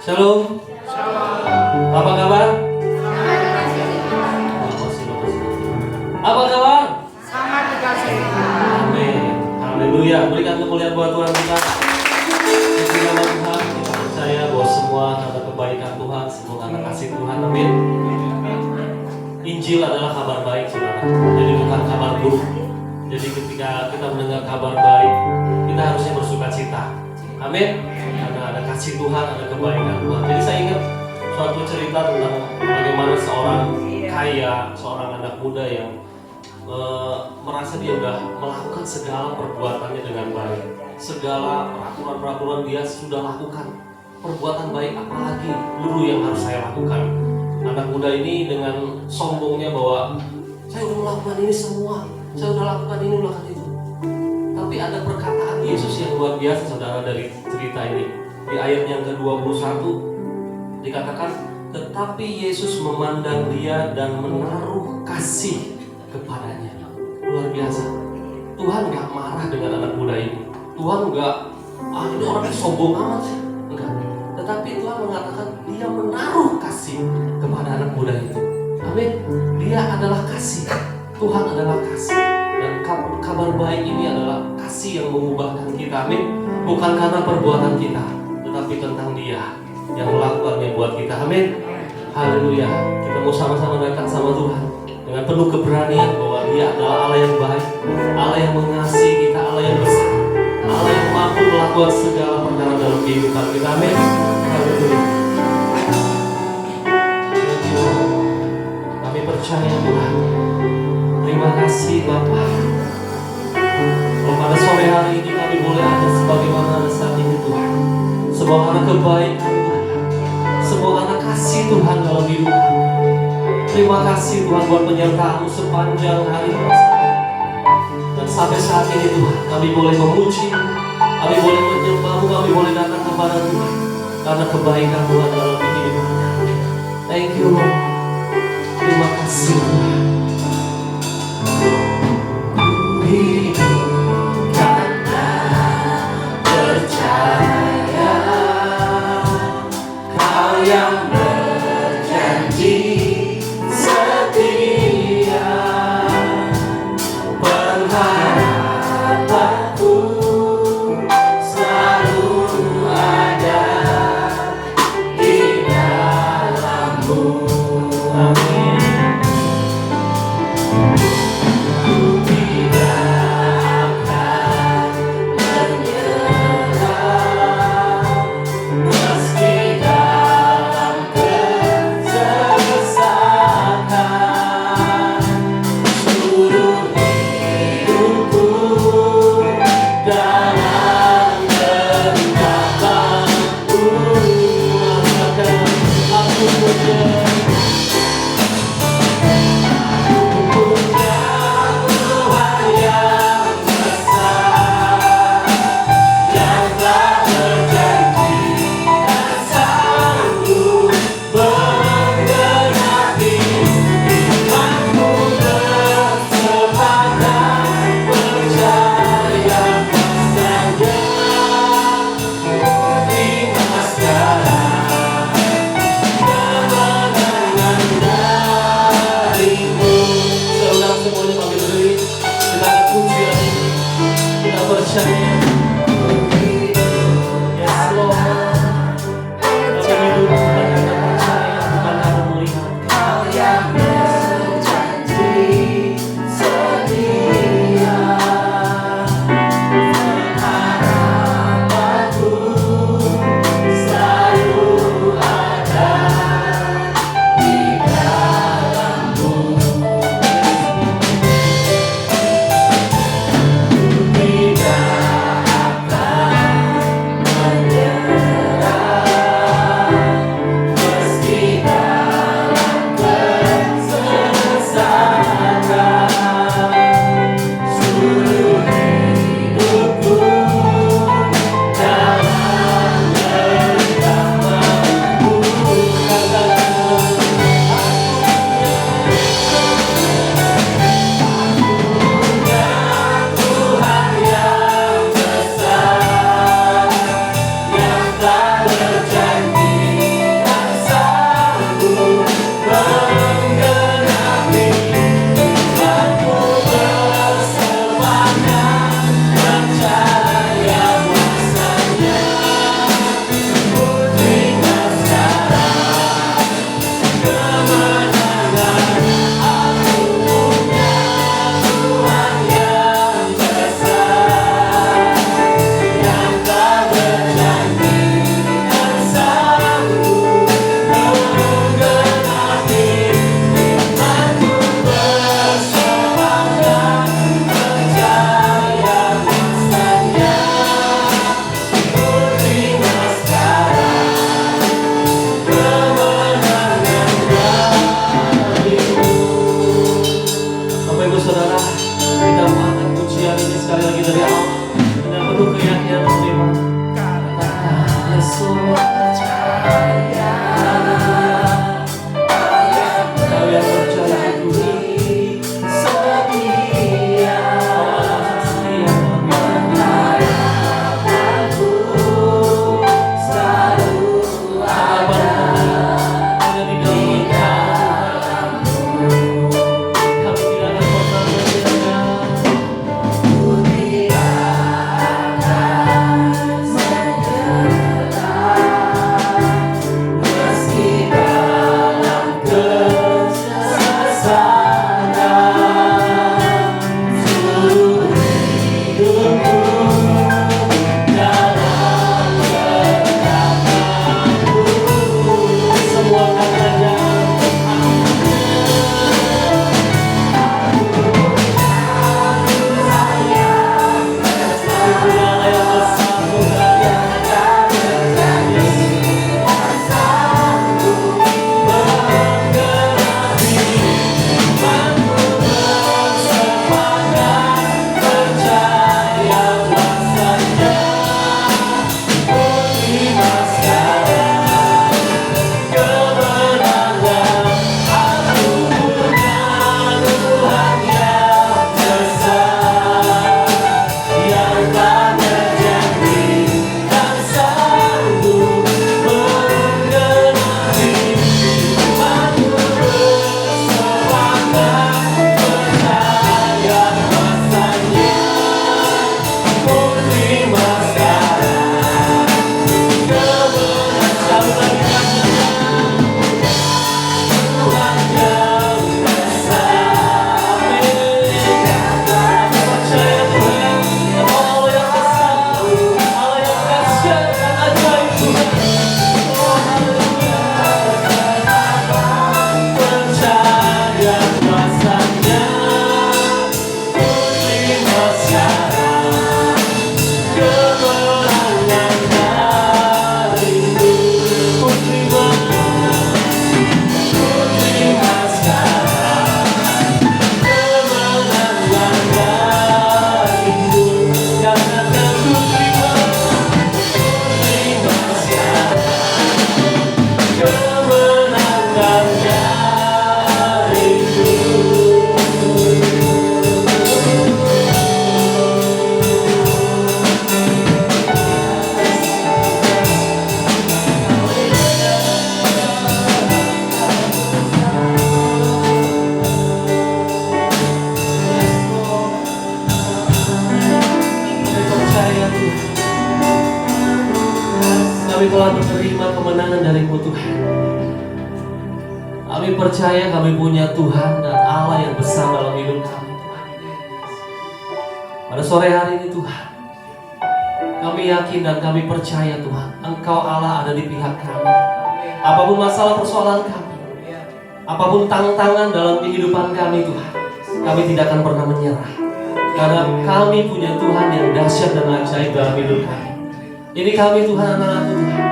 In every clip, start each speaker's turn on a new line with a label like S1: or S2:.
S1: Shalom. Apa kabar? Apa kabar?
S2: Sangat dikasihi.
S1: Amin. Haleluya. Berikan kemuliaan buat Tuhan kita. Puji nama Tuhan. Kita percaya bahwa semua ada kebaikan Tuhan, semua ada kasih Tuhan. Amin. Injil adalah kabar baik, saudara. Jadi bukan kabar buruk. Jadi ketika kita mendengar kabar baik, kita harusnya bersuka cita. Amin. Karena ada kasih Tuhan, ada kebaikan Tuhan. Jadi saya ingat suatu cerita tentang bagaimana seorang kaya, seorang anak muda yang merasa dia sudah melakukan segala perbuatannya dengan baik. Segala peraturan-peraturan dia sudah lakukan. Perbuatan baik apalagi dulu yang harus saya lakukan. Anak muda ini dengan sombongnya bahwa saya sudah melakukan ini semua, saya sudah lakukan ini, melakukan itu. Tapi ada perkataan Yesus yang luar biasa, saudara, dari cerita ini. Di ayat yang ke-21 dikatakan, tetapi Yesus memandang dia dan menaruh kasih kepadanya. Luar biasa. Tuhan gak marah dengan anak muda ini. Tuhan gak, ini orang sombong amat sih. Enggak. Tetapi Tuhan mengatakan dia menaruh kasih kepada anak muda itu. Amin. Dia adalah kasih. Tuhan adalah kasih. Dan kabar baik ini adalah kasih yang mengubahkan kita. Amin. Bukan karena perbuatan kita, tetapi tentang dia yang melakukannya buat kita. Amin. Haleluya. Kita mau sama-sama datang sama Tuhan dengan penuh keberanian bahwa dia adalah Allah yang baik, Allah yang mengasihi kita, Allah yang besar, Allah yang mampu melakukan segala perkara dalam kehidupan kita. Amin. Haleluya. Kami percaya Tuhan. Terima kasih Bapa. Kalau pada sore hari ini kami boleh ada sebagaimana ada saat ini Tuhan. Semua karena kebaikan Tuhan, semua karena kasih Tuhan dalam hidup kami. Terima kasih Tuhan buat penyertaan-Mu sepanjang hari masa. Dan sampai saat ini Tuhan, kami boleh memuji, kami boleh menyembah-Mu, kami boleh datang kepada Tuhan karena kebaikan Tuhan dalam hidup kami. Thank you Lord. Terima kasih Tuhan. Karena percaya Kau yang berjanji setia, pengharapanku selalu ada di dalam-Mu. Amin. telah menerima kemenangan dari-Mu Tuhan. Kami percaya kami punya Tuhan dan Allah yang besar dalam hidup kami Tuhan. Pada sore hari ini Tuhan, kami yakin dan kami percaya Tuhan, Engkau Allah ada di pihak kami. Apapun masalah persoalan kami, apapun tantangan dalam kehidupan kami Tuhan, kami tidak akan pernah menyerah. Karena kami punya Tuhan yang dahsyat dan ajaib dalam hidup kami. Ini kami Tuhan, anak-anak Tuhan.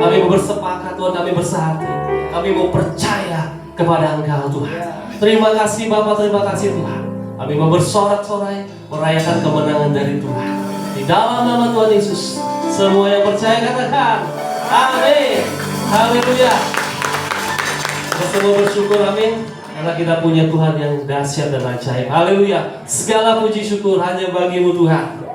S1: Kami mau bersepakat Tuhan, kami bersatu. Kami mau percaya kepada Engkau Tuhan. Terima kasih Bapa, terima kasih Tuhan. Kami mau bersorak-sorai merayakan kemenangan dari Tuhan. Di dalam nama Tuhan Yesus, semua yang percaya katakan amin. Haleluya. Kita semua bersyukur amin, karena kita punya Tuhan yang dahsyat dan ajaib. Haleluya. Segala puji syukur hanya bagi-Mu Tuhan.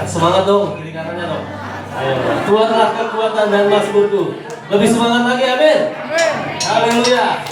S1: Semangat dong, kiri kanannya dong. Ayo, Tuhanlah kekuatan dan mazmurku. Lebih semangat lagi, amin. Haleluya.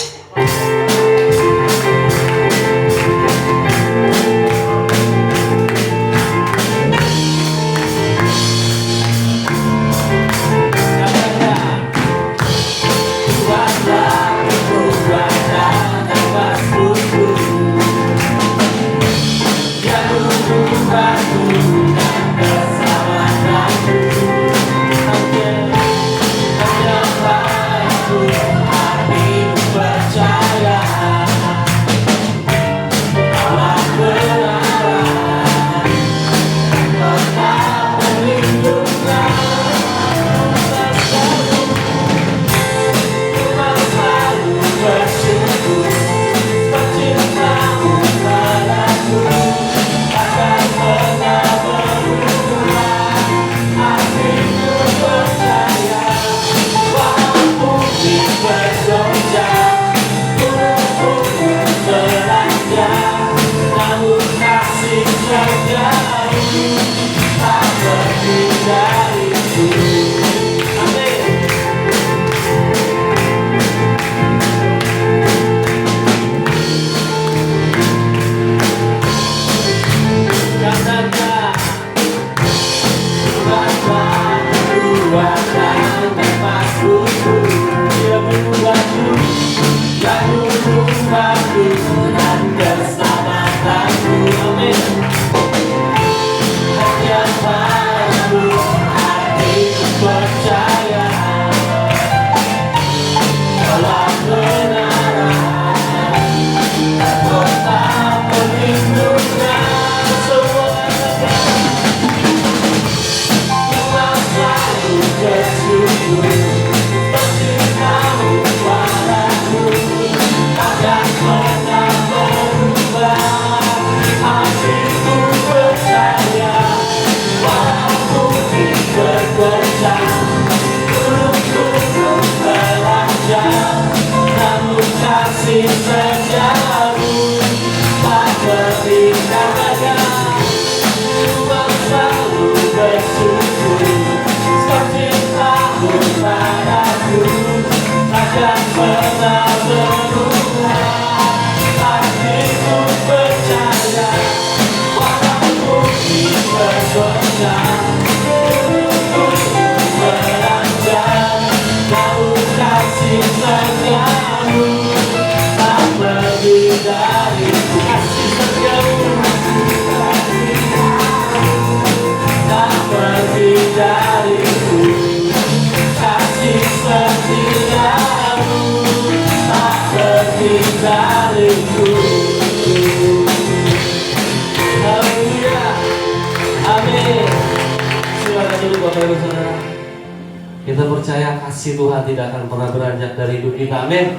S1: Kita percaya kasih Tuhan tidak akan pernah beranjak dari hidup kita. Amin.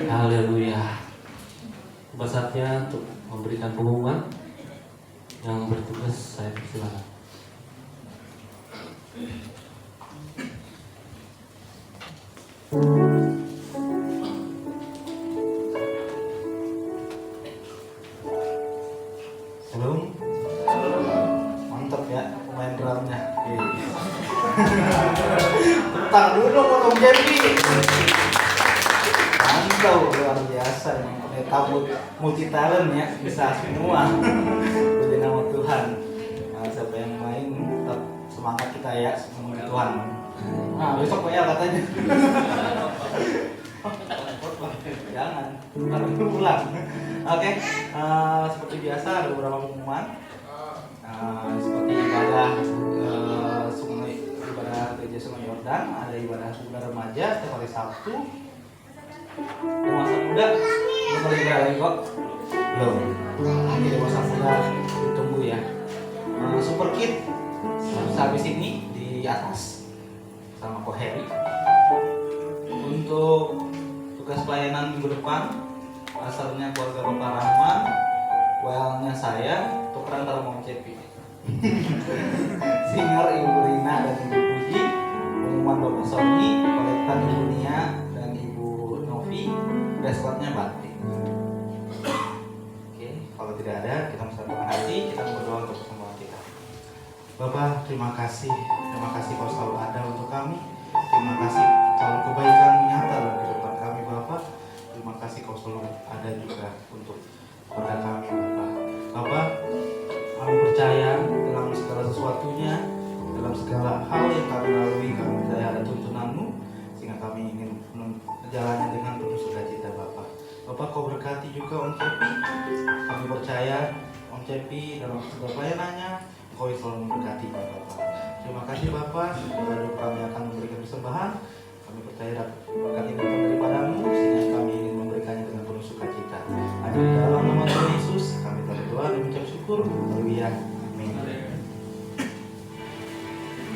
S1: Haleluya. Tiba saatnya untuk memberikan pengumuman. Yang bertugas saya persilakan.
S2: Shalom. Mantap ya pemain drumnya. Tentang dulu dong Om Jepi. Mantap, luar biasa. Tamu multi talent ya, bisa semua. Puji nama Tuhan. Nah, siapa yang main tetap semangat kita ya, memuji Tuhan. Nah besok ya katanya. Jangan, ntar pulang. Oke, seperti biasa ada beberapa pengumuman. Seperti ibadah ibadah gereja Sungai Yordan, ada ibadah muda remaja setiap hari Sabtu. Dewasa muda belum ada ibadah lagi kok. Belum. Nanti dewasa muda ditunggu ya. Super Kid habis ini di atas sama Ko Heri. Untuk tugas pelayanan minggu depan, asalnya keluarga Bapak Rahman, well-nya saya, tukeran antara Om Cepi. Singer Ibu Rina dan Ibu Puji, pengumuman Bapak Sony, kolektan Ibu Nia dan Ibu Novi, dashboardnya Batik. Oke, kalau tidak ada, kita bersatukan hati, kita berdoa untuk persembahan kita. Bapak, terima kasih Kau selalu ada untuk kami. Terima kasih selalu kebaikan nyata dalam kehidupan kami Bapak. Terima kasih Kau selalu ada juga untuk kepada kami Bapak. Bapak, kami percaya dalam segala sesuatunya, dalam segala hal yang kami lalui, kami percaya ada tuntunan-Mu, sehingga kami ingin menjalannya dengan penuh sukacita Bapak. Bapak, Kau berkati juga Om Cepi. Kami percaya Om Cepi dalam segala pelayanannya, Kau selalu memberkati Bapak. Terima kasih Bapak, sebelum kami akan memberikan persembahan, kami percaya dapat berkat ini datang daripada-Mu, sehingga kami ingin memberikannya dengan penuh sukacita. Hanya di dalam nama Tuhan Yesus, kami berdoa dan mengucap syukur. Haleluya. Amin.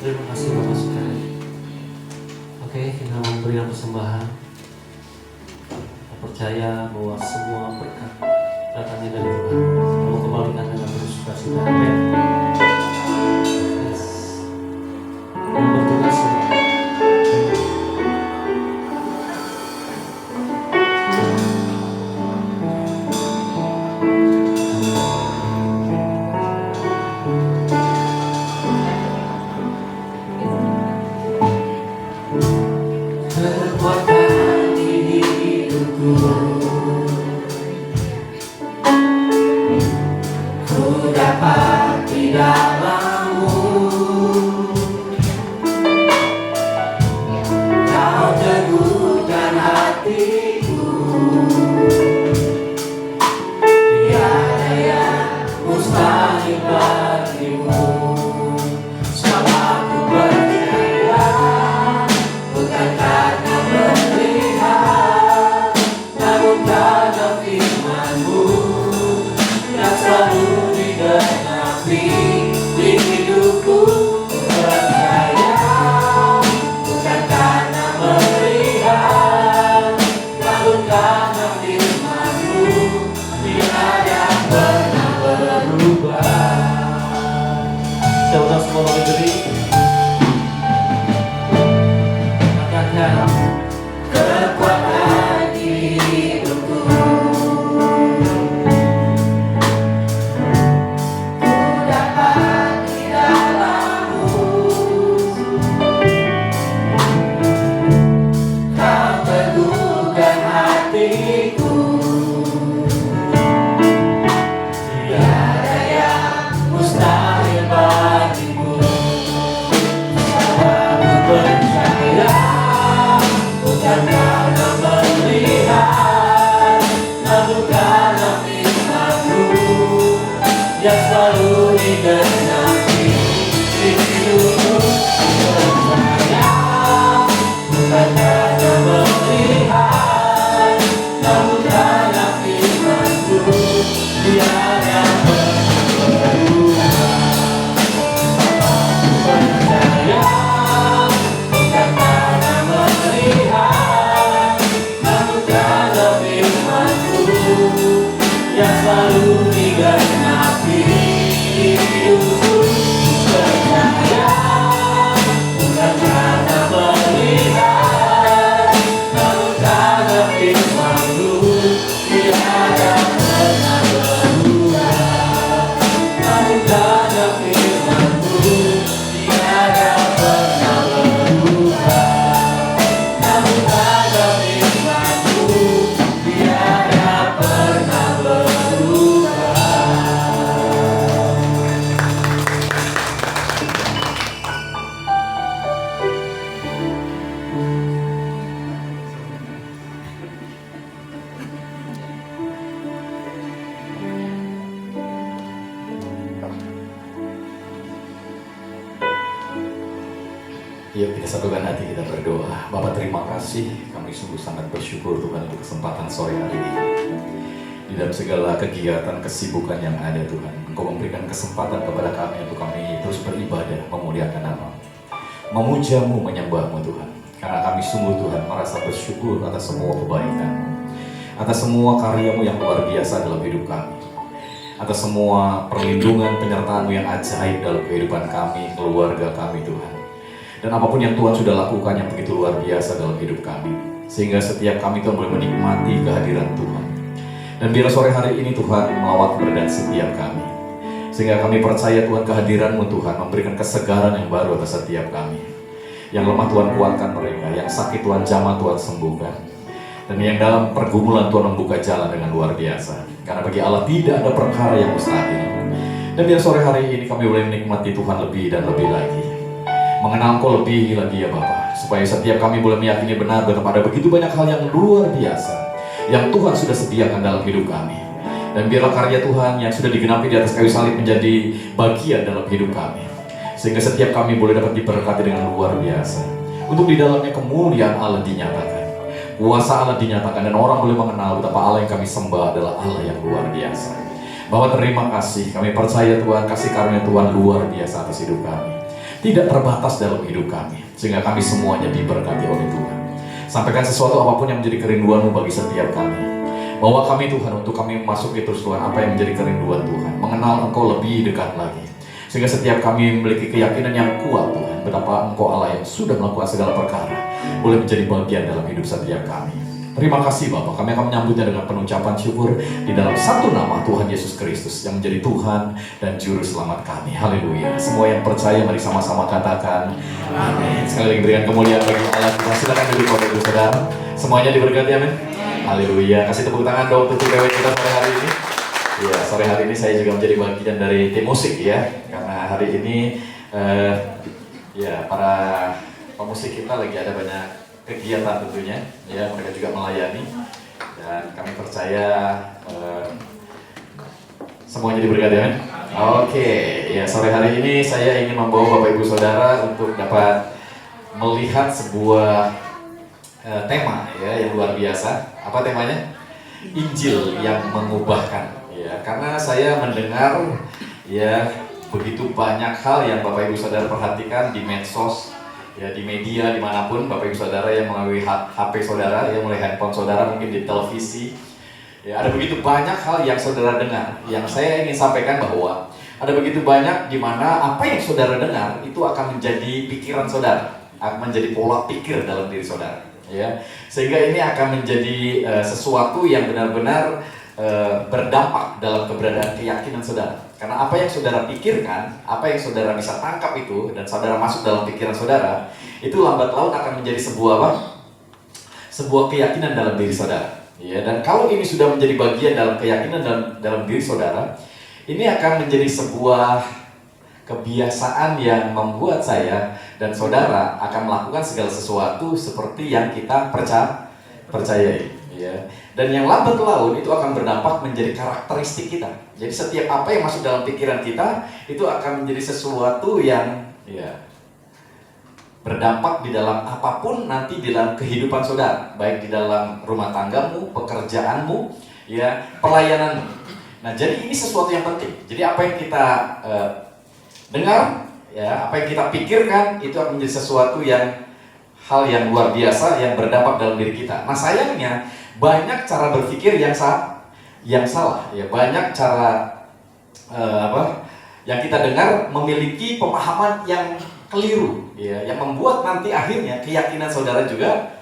S1: Terima kasih Bapak sekali. Oke, kita memberikan persembahan. Kita percaya bahwa semua berkat datangnya dari Tuhan. Kamu kembalikan dengan penuh sukacita. Amin. Yang bertugas kekuatan di hidupku, ku dapat tidak
S3: Yuk kita satukan hati, kita berdoa. Bapa, terima kasih, kami sungguh sangat bersyukur Tuhan untuk kesempatan sore hari ini. Di dalam segala kegiatan, kesibukan yang ada Tuhan, Engkau memberikan kesempatan kepada kami untuk kami terus beribadah, memuliakan nama, memuja-Mu, menyembah-Mu Tuhan. Karena kami sungguh Tuhan merasa bersyukur atas semua kebaikan-Mu, atas semua karya-Mu yang luar biasa dalam hidup kami, atas semua perlindungan, penyertaan-Mu yang ajaib dalam kehidupan kami, keluarga kami Tuhan. Dan apapun yang Tuhan sudah lakukan yang begitu luar biasa dalam hidup kami, sehingga setiap kami Tuhan boleh menikmati kehadiran Tuhan. Dan biar sore hari ini Tuhan melawat berdan setiap kami, sehingga kami percaya Tuhan kehadiran-Mu Tuhan memberikan kesegaran yang baru atas setiap kami. Yang lemah Tuhan kuatkan mereka, yang sakit Tuhan jamah Tuhan sembuhkan, dan yang dalam pergumulan Tuhan membuka jalan dengan luar biasa. Karena bagi Allah tidak ada perkara yang mustahil. Dan biar sore hari ini kami boleh menikmati Tuhan lebih dan lebih lagi, mengenal Engkau lebih lagi ya Bapa, supaya setiap kami boleh meyakini benar bahwa ada begitu banyak hal yang luar biasa yang Tuhan sudah sediakan dalam hidup kami. Dan biarlah karya Tuhan yang sudah digenapi di atas kayu salib menjadi bagian dalam hidup kami, sehingga setiap kami boleh dapat diberkati dengan luar biasa. Untuk di dalamnya kemuliaan Allah dinyatakan, kuasa Allah dinyatakan, dan orang boleh mengenal betapa Allah yang kami sembah adalah Allah yang luar biasa. Bapak, terima kasih, kami percaya Tuhan kasih karunia Tuhan luar biasa atas hidup kami, tidak terbatas dalam hidup kami, sehingga kami semuanya diberkati oleh Tuhan. Sampaikan sesuatu apapun yang menjadi kerinduan-Mu bagi setiap kami. Bawa kami Tuhan untuk kami memasuki terus Tuhan apa yang menjadi kerinduan Tuhan, mengenal Engkau lebih dekat lagi, sehingga setiap kami memiliki keyakinan yang kuat Tuhan betapa Engkau Allah yang sudah melakukan segala perkara boleh menjadi bagian dalam hidup setiap kami. Terima kasih Bapak, kami akan menyambutnya dengan penuh ucapan syukur di dalam satu nama Tuhan Yesus Kristus yang menjadi Tuhan dan Juru Selamat kami. Haleluya. Semua yang percaya mari sama-sama katakan amin. Sekali lagi berikan kemuliaan bagi Allah. Kita silakan duduk Bapak Ibu Saudara. Semuanya diberkati amin. Haleluya. Kasih tepuk tangan dong untuk PW kita sore hari ini. Ya, sore hari ini saya juga menjadi bagian dari tim musik ya. Karena hari ini ya para pemusik kita lagi ada banyak kegiatan tentunya, ya mereka juga melayani, dan kami percaya semuanya diberkati kan? Oke, ya sore hari ini saya ingin membawa Bapak Ibu Saudara untuk dapat melihat sebuah tema ya yang luar biasa. Apa temanya? Injil yang mengubahkan. Ya, karena saya mendengar ya begitu banyak hal yang Bapak Ibu Saudara perhatikan di medsos, ya di media dimanapun Bapak Ibu Saudara yang melalui HP Saudara, yang melalui handphone Saudara, mungkin di televisi, ya ada begitu banyak hal yang Saudara dengar. Yang saya ingin sampaikan bahwa ada begitu banyak di mana apa yang Saudara dengar itu akan menjadi pikiran Saudara, akan menjadi pola pikir dalam diri Saudara, ya sehingga ini akan menjadi sesuatu yang benar-benar berdampak dalam keberadaan keyakinan Saudara. Karena apa yang Saudara pikirkan, apa yang Saudara bisa tangkap itu, dan Saudara masuk dalam pikiran Saudara, itu lambat laun akan menjadi sebuah apa? Sebuah keyakinan dalam diri Saudara. Ya, dan kalau ini sudah menjadi bagian dalam keyakinan dalam diri Saudara, ini akan menjadi sebuah kebiasaan yang membuat saya dan Saudara akan melakukan segala sesuatu seperti yang kita percayai. Ya. Dan yang lambat laun itu akan berdampak menjadi karakteristik kita. Jadi setiap apa yang masuk dalam pikiran kita itu akan menjadi sesuatu yang ya berdampak di dalam apapun nanti di dalam kehidupan Saudara, baik di dalam rumah tanggamu, pekerjaanmu, ya pelayananmu. Nah, jadi ini sesuatu yang penting. Jadi apa yang kita dengar, ya apa yang kita pikirkan itu akan menjadi sesuatu yang hal yang luar biasa yang berdampak dalam diri kita. Nah, sayangnya banyak cara berpikir yang salah, ya banyak cara yang kita dengar memiliki pemahaman yang keliru, ya yang membuat nanti akhirnya keyakinan Saudara juga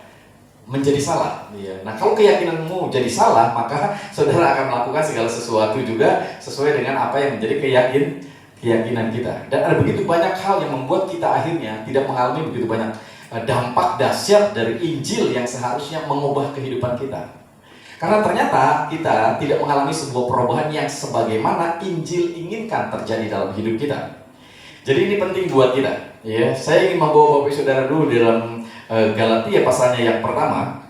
S3: menjadi salah. Ya. Nah, kalau keyakinanmu jadi salah, maka Saudara akan melakukan segala sesuatu juga sesuai dengan apa yang menjadi keyakinan kita. Dan ada begitu banyak hal yang membuat kita akhirnya tidak mengalami begitu banyak dampak dahsyat dari Injil yang seharusnya mengubah kehidupan kita. Karena ternyata kita tidak mengalami sebuah perubahan yang sebagaimana Injil inginkan terjadi dalam hidup kita. Jadi ini penting buat kita. Ya, saya ingin membawa Bapak Saudara dulu dalam Galatia pasalnya yang pertama.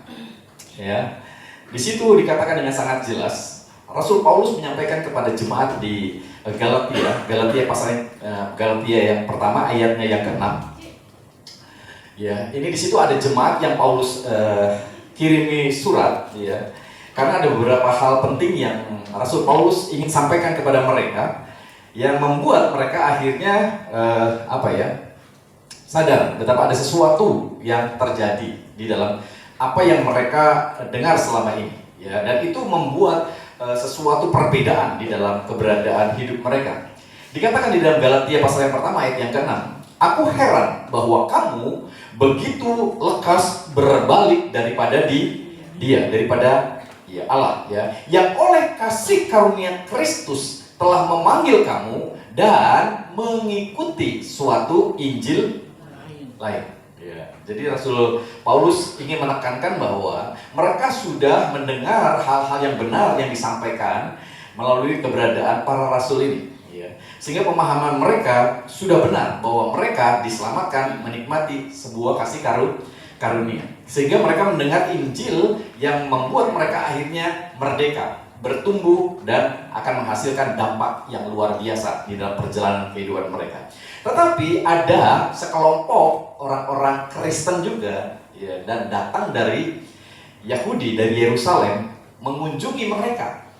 S3: Ya, di situ dikatakan dengan sangat jelas. Rasul Paulus menyampaikan kepada jemaat di Galatia pasal Galatia yang pertama ayatnya yang ke-6. Ya, ini di situ ada jemaat yang Paulus kirimi surat, ya. Karena ada beberapa hal penting yang Rasul Paulus ingin sampaikan kepada mereka, yang membuat mereka akhirnya sadar betapa ada sesuatu yang terjadi di dalam apa yang mereka dengar selama ini, ya. Dan itu membuat sesuatu perbedaan di dalam keberadaan hidup mereka. Dikatakan di dalam Galatia pasal yang pertama ayat yang ke-6, aku heran bahwa kamu begitu lekas berbalik daripada daripada Allah, ya, yang oleh kasih karunia Kristus telah memanggil kamu dan mengikuti suatu Injil lain. Ya. Jadi Rasul Paulus ingin menekankan bahwa mereka sudah mendengar hal-hal yang benar yang disampaikan melalui keberadaan para rasul ini. Sehingga pemahaman mereka sudah benar bahwa mereka diselamatkan menikmati sebuah kasih karunia. Sehingga mereka mendengar Injil yang membuat mereka akhirnya merdeka, bertumbuh, dan akan menghasilkan dampak yang luar biasa di dalam perjalanan kehidupan mereka. Tetapi ada sekelompok orang-orang Kristen juga, ya, dan datang dari Yahudi, dari Yerusalem, mengunjungi mereka.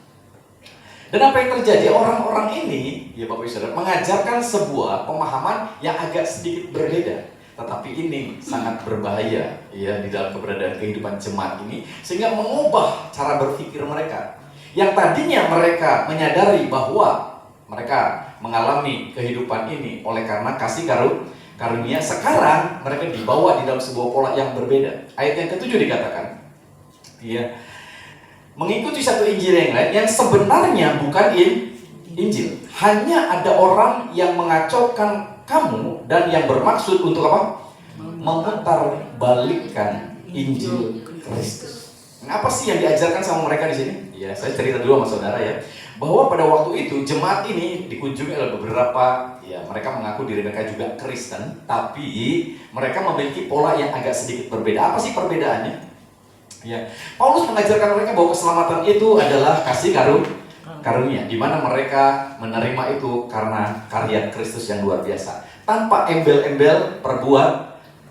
S3: Dan apa yang terjadi? Orang-orang ini, ya Bapak Ibu Saudara, mengajarkan sebuah pemahaman yang agak sedikit berbeda. Tetapi ini sangat berbahaya, ya, di dalam keberadaan kehidupan jemaat ini, sehingga mengubah cara berpikir mereka. Yang tadinya mereka menyadari bahwa mereka mengalami kehidupan ini oleh karena kasih karunia, sekarang mereka dibawa di dalam sebuah pola yang berbeda. Ayat yang ke-7 dikatakan, ya, mengikuti satu Injil yang lain yang sebenarnya bukan Injil. Hanya ada orang yang mengacaukan kamu dan yang bermaksud untuk apa? Memutarbalikkan Injil Kristus. Nah, apa sih yang diajarkan sama mereka di sini? Ya, saya cerita dulu sama saudara, ya, bahwa pada waktu itu jemaat ini dikunjungi oleh beberapa, ya, mereka mengaku diri mereka juga Kristen, tapi mereka memiliki pola yang agak sedikit berbeda. Apa sih perbedaannya? Ya, Paulus mengajarkan mereka bahwa keselamatan itu adalah kasih karunia, di mana mereka menerima itu karena karya Kristus yang luar biasa, tanpa embel-embel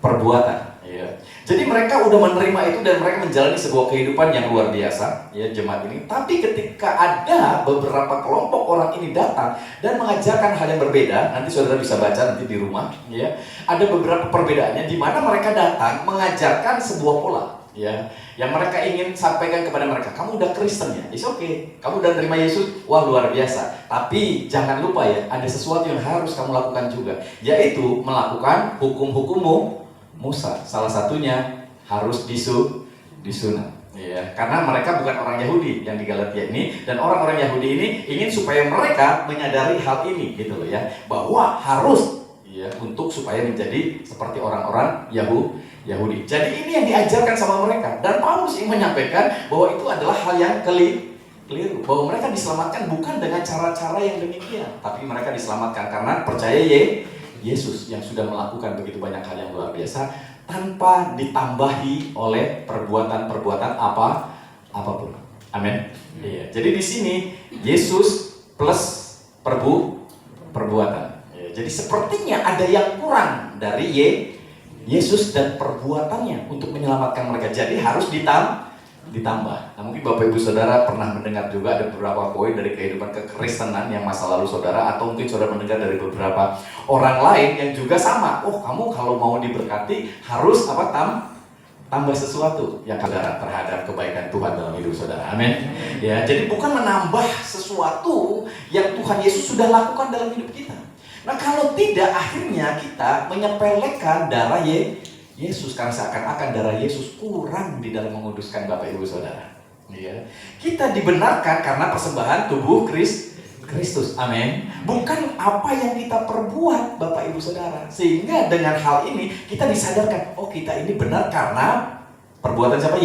S3: perbuatan. Ya. Jadi mereka udah menerima itu dan mereka menjalani sebuah kehidupan yang luar biasa, ya, jemaat ini. Tapi ketika ada beberapa kelompok orang ini datang dan mengajarkan hal yang berbeda, nanti saudara bisa baca nanti di rumah, ya. Ada beberapa perbedaannya di mana mereka datang mengajarkan sebuah pola, ya, yang mereka ingin sampaikan kepada mereka. Kamu udah Kristen, ya? It's okay. Kamu udah terima Yesus, wah luar biasa. Tapi jangan lupa, ya, ada sesuatu yang harus kamu lakukan juga, yaitu melakukan hukum-hukum Musa. Salah satunya harus disunat. Ya, karena mereka bukan orang Yahudi yang di Galatia ini, dan orang-orang Yahudi ini ingin supaya mereka menyadari hal ini, gitu loh, ya, bahwa harus, ya, untuk supaya menjadi seperti orang-orang Yahudi. Jadi ini yang diajarkan sama mereka, dan Paulus ingin menyampaikan bahwa itu adalah hal yang keliru, bahwa mereka diselamatkan bukan dengan cara-cara yang demikian, tapi mereka diselamatkan karena percaya Yesus yang sudah melakukan begitu banyak hal yang luar biasa tanpa ditambahi oleh perbuatan-perbuatan apapun. Amin. Iya. Jadi di sini Yesus plus perbuatan. Ya, jadi sepertinya ada yang kurang dari Yesus dan perbuatannya untuk menyelamatkan mereka. Jadi harus ditambah. Nah, mungkin Bapak Ibu Saudara pernah mendengar juga ada beberapa poin dari kehidupan kekristenan yang masa lalu saudara, atau mungkin saudara mendengar dari beberapa orang lain yang juga sama. Oh, kamu kalau mau diberkati harus apa? Tambah sesuatu yang saudara terhadap kebaikan Tuhan dalam hidup saudara. Amin. Ya, jadi bukan menambah sesuatu yang Tuhan Yesus sudah lakukan dalam hidup kita. Nah, kalau tidak, akhirnya kita menyepelekan darah Yesus, karena seakan-akan darah Yesus kurang di dalam menguduskan Bapak Ibu Saudara. Ya. Kita dibenarkan karena persembahan tubuh Kristus. Amin. Bukan apa yang kita perbuat, Bapak Ibu Saudara. Sehingga dengan hal ini kita disadarkan, oh, kita ini benar karena perbuatan siapa?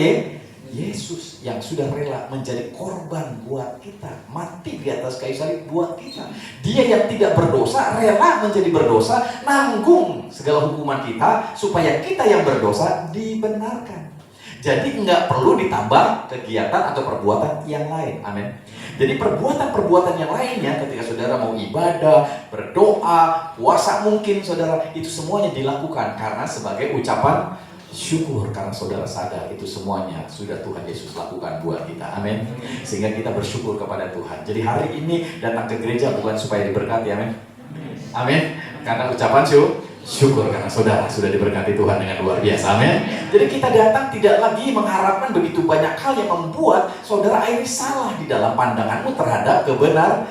S3: Yesus yang sudah rela menjadi korban buat kita, mati di atas kayu salib buat kita. Dia yang tidak berdosa rela menjadi berdosa, nanggung segala hukuman kita supaya kita yang berdosa dibenarkan. Jadi nggak perlu ditambah kegiatan atau perbuatan yang lain. Amin. Jadi perbuatan-perbuatan yang lainnya ketika saudara mau ibadah, berdoa, puasa mungkin saudara, itu semuanya dilakukan karena sebagai ucapan syukur. Karena saudara sadar itu semuanya sudah Tuhan Yesus lakukan buat kita. Amin. Sehingga kita bersyukur kepada Tuhan. Jadi hari ini datang ke gereja bukan supaya diberkati. Amin. Amin. Karena ucapan syukur karena saudara sudah diberkati Tuhan dengan luar biasa. Amin. Jadi kita datang tidak lagi mengharapkan begitu banyak hal yang membuat saudara akhirnya salah di dalam pandanganmu terhadap kebenaran.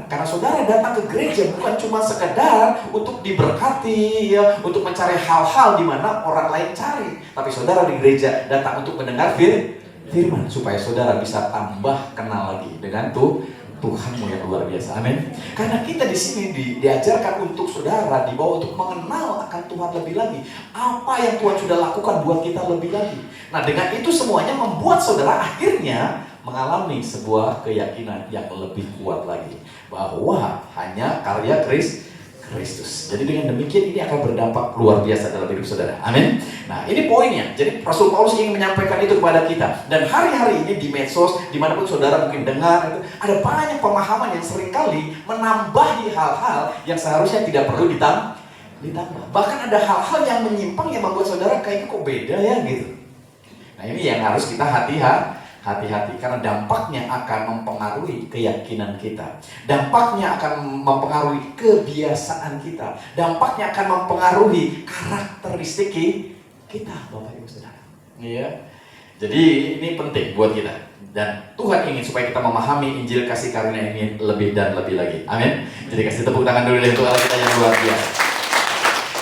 S3: Karena saudara datang ke gereja bukan cuma sekedar untuk diberkati, ya, untuk mencari hal-hal di mana orang lain cari. Tapi saudara di gereja datang untuk mendengar firman supaya saudara bisa tambah kenal lagi dengan Tuhanmu yang luar biasa. Amin. Karena kita di sini diajarkan untuk saudara, dibawa untuk mengenal akan Tuhan lebih lagi. Apa yang Tuhan sudah lakukan buat kita lebih lagi. Nah, dengan itu semuanya membuat saudara akhirnya mengalami sebuah keyakinan yang lebih kuat lagi bahwa hanya karya Kristus. Jadi dengan demikian ini akan berdampak luar biasa dalam hidup saudara. Amin. Nah, ini poinnya. Jadi Rasul Paulus ingin menyampaikan itu kepada kita. Dan hari-hari ini di medsos, dimanapun saudara mungkin dengar, itu ada banyak pemahaman yang seringkali menambahi hal-hal yang seharusnya tidak perlu ditambah. Bahkan ada hal-hal yang menyimpang yang membuat saudara kayaknya kok beda ya gitu. Nah, ini yang harus kita hati-hati karena dampaknya akan mempengaruhi keyakinan kita. Dampaknya akan mempengaruhi kebiasaan kita. Dampaknya akan mempengaruhi karakteristik kita, Bapak Ibu Saudara. Iya. Jadi ini penting buat kita. Dan Tuhan ingin supaya kita memahami Injil kasih karunia ini lebih dan lebih lagi. Amin. Jadi kasih tepuk tangan dulu untuk Allah kita yang luar biasa.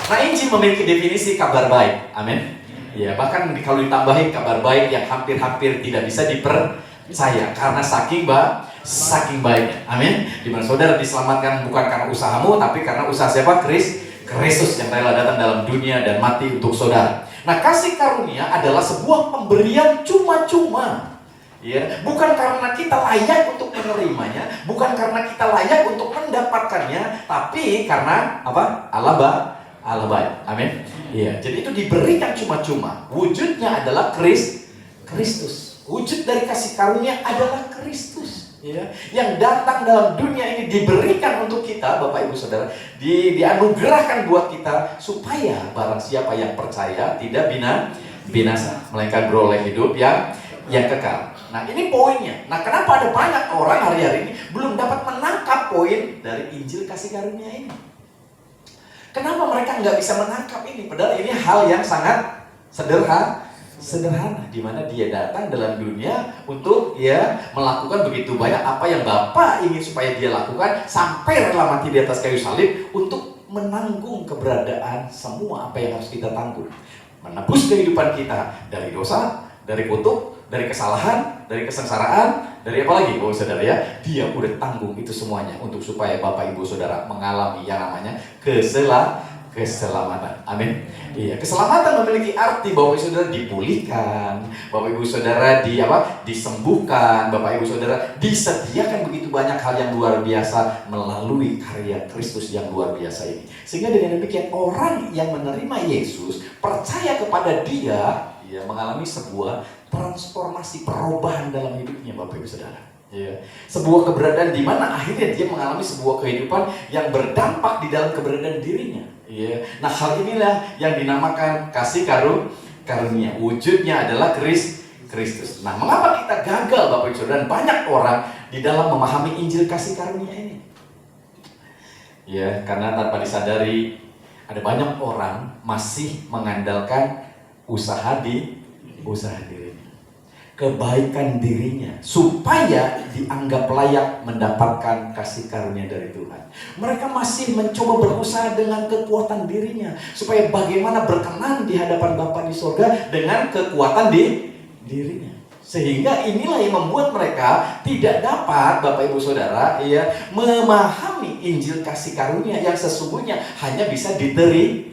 S3: Nah, Injil memiliki definisi kabar baik. Amin. Ya, bahkan kalau ditambahin kabar baik yang hampir-hampir tidak bisa dipercaya karena saking baiknya. Amin. Di mana saudara diselamatkan bukan karena usahamu, tapi karena usaha siapa? Kristus yang rela datang dalam dunia dan mati untuk saudara. Nah, kasih karunia adalah sebuah pemberian cuma-cuma. Ya, bukan karena kita layak untuk menerimanya, bukan karena kita layak untuk mendapatkannya, tapi karena apa? Allah baik. Amin. Iya, jadi itu diberikan cuma-cuma. Wujudnya adalah Kristus. Wujud dari kasih karunia adalah Kristus, ya. Yang datang dalam dunia ini diberikan untuk kita, Bapak Ibu Saudara, dianugerahkan buat kita supaya barang siapa yang percaya tidak binasa, melainkan beroleh hidup yang kekal. Nah, ini poinnya. Nah, kenapa ada banyak orang hari-hari ini belum dapat menangkap poin dari Injil kasih karunia ini? Kenapa mereka nggak bisa menangkap ini? Padahal ini hal yang sangat sederhana, di mana dia datang dalam dunia untuk ya melakukan begitu banyak apa yang Bapa ingin supaya dia lakukan, sampai rela mati di atas kayu salib untuk menanggung keberadaan semua apa yang harus kita tanggung, menebus kehidupan kita dari dosa, dari kutuk, dari kesalahan, dari kesengsaraan, dari apa lagi? Oh saudara ya, dia udah tanggung itu semuanya untuk supaya Bapak Ibu Saudara mengalami yang namanya keselamatan. Amin. Iya, keselamatan memiliki arti Bapak Ibu Saudara dipulihkan, Bapak Ibu Saudara disembuhkan, Bapak Ibu Saudara disediakan begitu banyak hal yang luar biasa melalui karya Kristus yang luar biasa ini. Sehingga dengan demikian orang yang menerima Yesus, percaya kepada Dia, ya mengalami sebuah transformasi, perubahan dalam hidupnya, Bapak Ibu Saudara. Ya. Sebuah keberadaan di mana akhirnya dia mengalami sebuah kehidupan yang berdampak di dalam keberadaan dirinya. Ya. Nah, hal inilah yang dinamakan kasih karunia. Wujudnya adalah Kristus. Nah, mengapa kita gagal, Bapak Ibu Saudara, dan banyak orang di dalam memahami Injil kasih karunia ini? Ya, karena tanpa disadari ada banyak orang masih mengandalkan usaha dirinya, kebaikan dirinya, supaya dianggap layak mendapatkan kasih karunia dari Tuhan. Mereka masih mencoba berusaha dengan kekuatan dirinya, supaya bagaimana berkenan di hadapan Bapa di surga dengan kekuatan dirinya. Sehingga inilah yang membuat mereka tidak dapat, Bapak Ibu Saudara, ya, memahami Injil kasih karunia yang sesungguhnya hanya bisa diterima.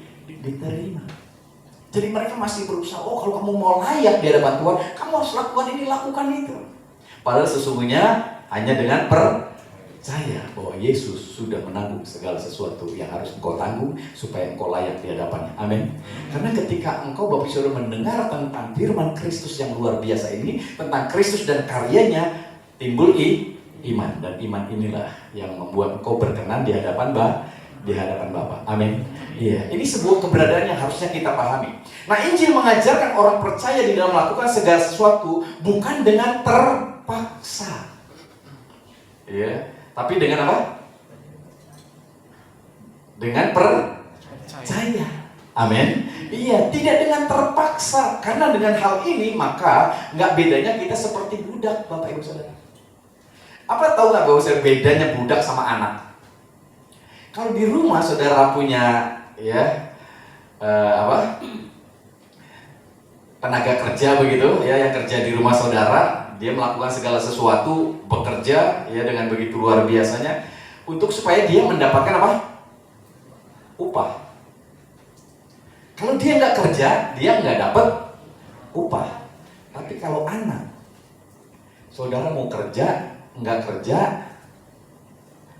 S3: Jadi mereka masih berusaha, oh kalau kamu mau layak di hadapan Tuhan, kamu harus lakukan ini, lakukan itu. Padahal sesungguhnya hanya dengan percaya bahwa Yesus sudah menanggung segala sesuatu yang harus engkau tanggung supaya engkau layak di hadapannya. Amin. Karena ketika engkau Bapak Saudara mendengar tentang firman Kristus yang luar biasa ini, tentang Kristus dan karyanya, timbul iman, dan iman inilah yang membuat engkau berkenan di hadapan Bapa. Amin. Iya, ini sebuah keberadaan yang harusnya kita pahami. Nah, Injil mengajarkan orang percaya di dalam melakukan segala sesuatu bukan dengan terpaksa. Iya, tapi dengan apa? Dengan percaya. Amin. Iya, tidak dengan terpaksa. Karena dengan hal ini maka nggak bedanya kita seperti budak, Bapak Ibu Saudara. Apa tahu nggak bahwa bedanya budak sama anak? Kalau di rumah saudara punya tenaga kerja begitu ya, yang kerja di rumah saudara, dia melakukan segala sesuatu, bekerja ya dengan begitu luar biasanya untuk supaya dia mendapatkan apa? Upah. Kalau dia nggak kerja, dia nggak dapat upah. Tapi kalau anak, saudara mau kerja, nggak kerja,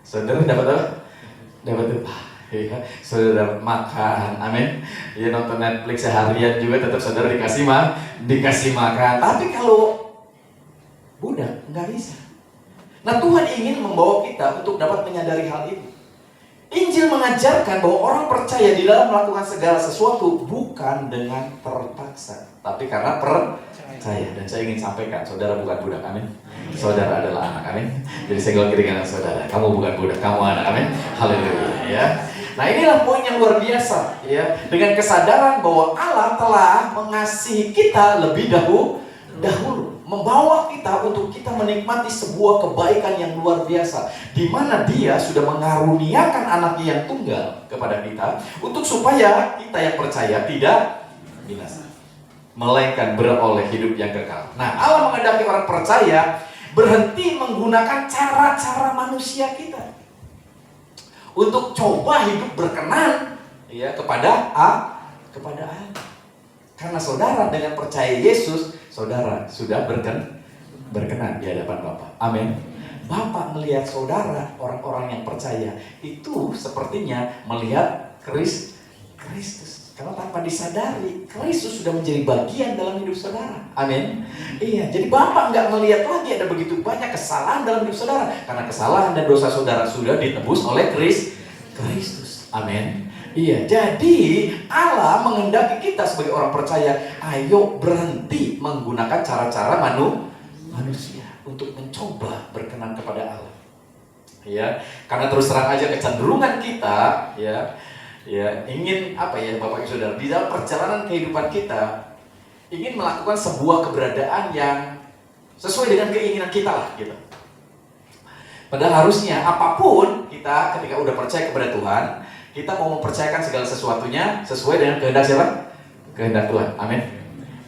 S3: saudara dapat apa? Dapat upah. Ya, saudara dapat makan, amin. Ya, nonton Netflix seharian juga tetap saudara dikasih makan. Tapi kalau budak nggak bisa. Nah, Tuhan ingin membawa kita untuk dapat menyadari hal itu. Injil mengajarkan bahwa orang percaya di dalam melakukan segala sesuatu bukan dengan terpaksa, tapi karena percaya. Dan saya ingin sampaikan, saudara bukan budak, amin. Saudara adalah anak, amin. Jadi saya bilang kiri kanan saudara, kamu bukan budak, kamu anak, amin. Haleluya, ya. Nah, inilah poin yang luar biasa, ya. Dengan kesadaran bahwa Allah telah mengasihi kita lebih dahulu, membawa kita untuk kita menikmati sebuah kebaikan yang luar biasa, di mana Dia sudah mengaruniakan anaknya yang tunggal kepada kita, untuk supaya kita yang percaya tidak binasa, melainkan beroleh hidup yang kekal. Nah, Allah menghendaki orang percaya berhenti menggunakan cara-cara manusia kita untuk coba hidup berkenan ya kepada Allah. Karena saudara dengan percaya Yesus, saudara sudah berkenan di hadapan Bapa. Amin. Bapa melihat saudara, orang-orang yang percaya itu sepertinya melihat Kristus. Karena tanpa disadari, Kristus sudah menjadi bagian dalam hidup saudara. Amin. Iya, jadi Bapa nggak melihat lagi ada begitu banyak kesalahan dalam hidup saudara, karena kesalahan dan dosa saudara sudah ditebus oleh Kristus. Amin. Iya, jadi Allah menghendaki kita sebagai orang percaya, ayo berhenti menggunakan cara-cara manusia untuk mencoba berkenan kepada Allah. Ya, karena terus terang aja kecenderungan kita, ya ingin apa ya Bapak Ibu Saudara, di dalam perjalanan kehidupan kita ingin melakukan sebuah keberadaan yang sesuai dengan keinginan kita lah, gitu. Padahal harusnya apapun kita ketika udah percaya kepada Tuhan, kita mau mempercayakan segala sesuatunya sesuai dengan kehendak siapa? Kehendak Tuhan. Amin.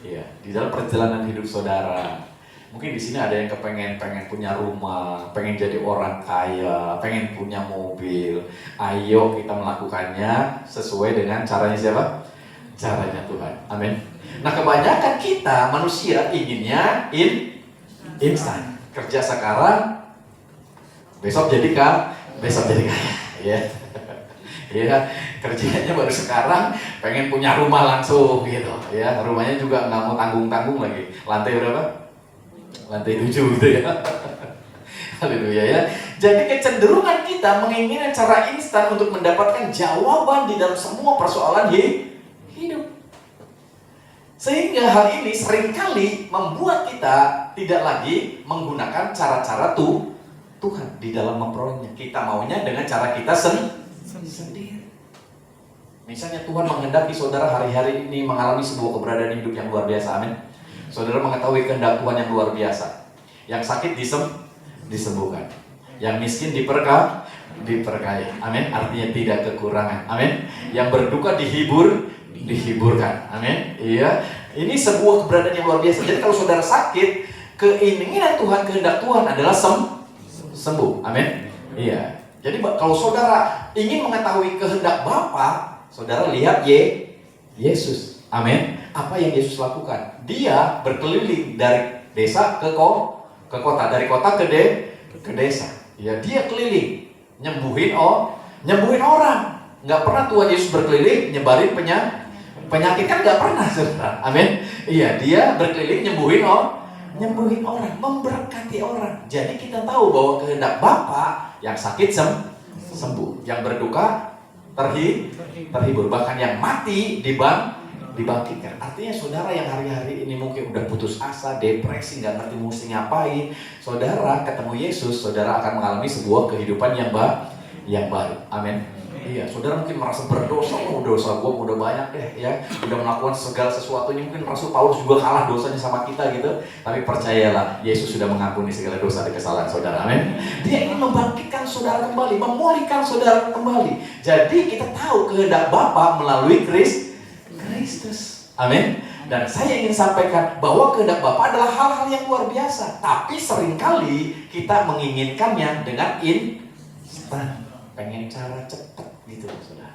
S3: Iya, di dalam perjalanan hidup saudara, mungkin di sini ada yang pengen punya rumah, pengen jadi orang kaya, pengen punya mobil. Ayo kita melakukannya sesuai dengan caranya siapa? Caranya Tuhan. Amin. Nah, kebanyakan kita manusia inginnya instan. Kerja sekarang, besok jadi kaya. Ya. Ya, kerjanya baru sekarang, pengen punya rumah langsung gitu. Ya, rumahnya juga nggak mau tanggung-tanggung lagi. Lantai berapa? Lantai 7 gitu ya. Haleluya ya. Jadi kecenderungan kita menginginkan cara instan untuk mendapatkan jawaban di dalam semua persoalan hidup. Sehingga hal ini seringkali membuat kita tidak lagi menggunakan cara-cara Tuhan di dalam memperolehnya. Kita maunya dengan cara kita sendiri. Misalnya Tuhan menghendaki saudara hari-hari ini mengalami sebuah keberadaan hidup yang luar biasa, amin. Saudara mengetahui kehendak Tuhan yang luar biasa. Yang sakit disembuhkan, yang miskin diberkahi, amin. Artinya tidak kekurangan, amin. Yang berduka dihiburkan, amin. Iya, ini sebuah keberadaan yang luar biasa. Jadi kalau saudara sakit, keinginan Tuhan, kehendak Tuhan adalah sembuh, amin. Iya. Jadi kalau saudara ingin mengetahui kehendak Bapa, saudara lihat Yesus. Amin. Apa yang Yesus lakukan? Dia berkeliling dari desa ke kota, dari kota ke desa. Ya, dia keliling nyembuhin orang. Nggak pernah Tuhan Yesus berkeliling nyebarin penyakit, kan nggak pernah, saudara. Amin. Iya, dia berkeliling nyembuhin orang, memberkati orang. Jadi kita tahu bahwa kehendak Bapa yang sakit sembuh, yang berduka terhibur, bahkan yang mati dibangkitkan. Artinya saudara yang hari-hari ini mungkin udah putus asa, depresi, nggak ngerti mesti ngapain, saudara ketemu Yesus, saudara akan mengalami sebuah kehidupan yang baru. Amin. Iya, saudara mungkin merasa berdosa, dosa gue udah banyak deh ya, udah melakukan segala sesuatunya, mungkin Rasul Paulus juga kalah dosanya sama kita gitu. Tapi percayalah, Yesus sudah mengampuni segala dosa dan kesalahan saudara. Amin. Dia ingin membangkitkan saudara kembali, memulihkan saudara kembali. Jadi kita tahu kehendak Bapa melalui Kristus. Amin. Dan saya ingin sampaikan bahwa kehendak Bapa adalah hal-hal yang luar biasa. Tapi seringkali kita menginginkannya dengan instan, pengen cara cepat gitu, saudara.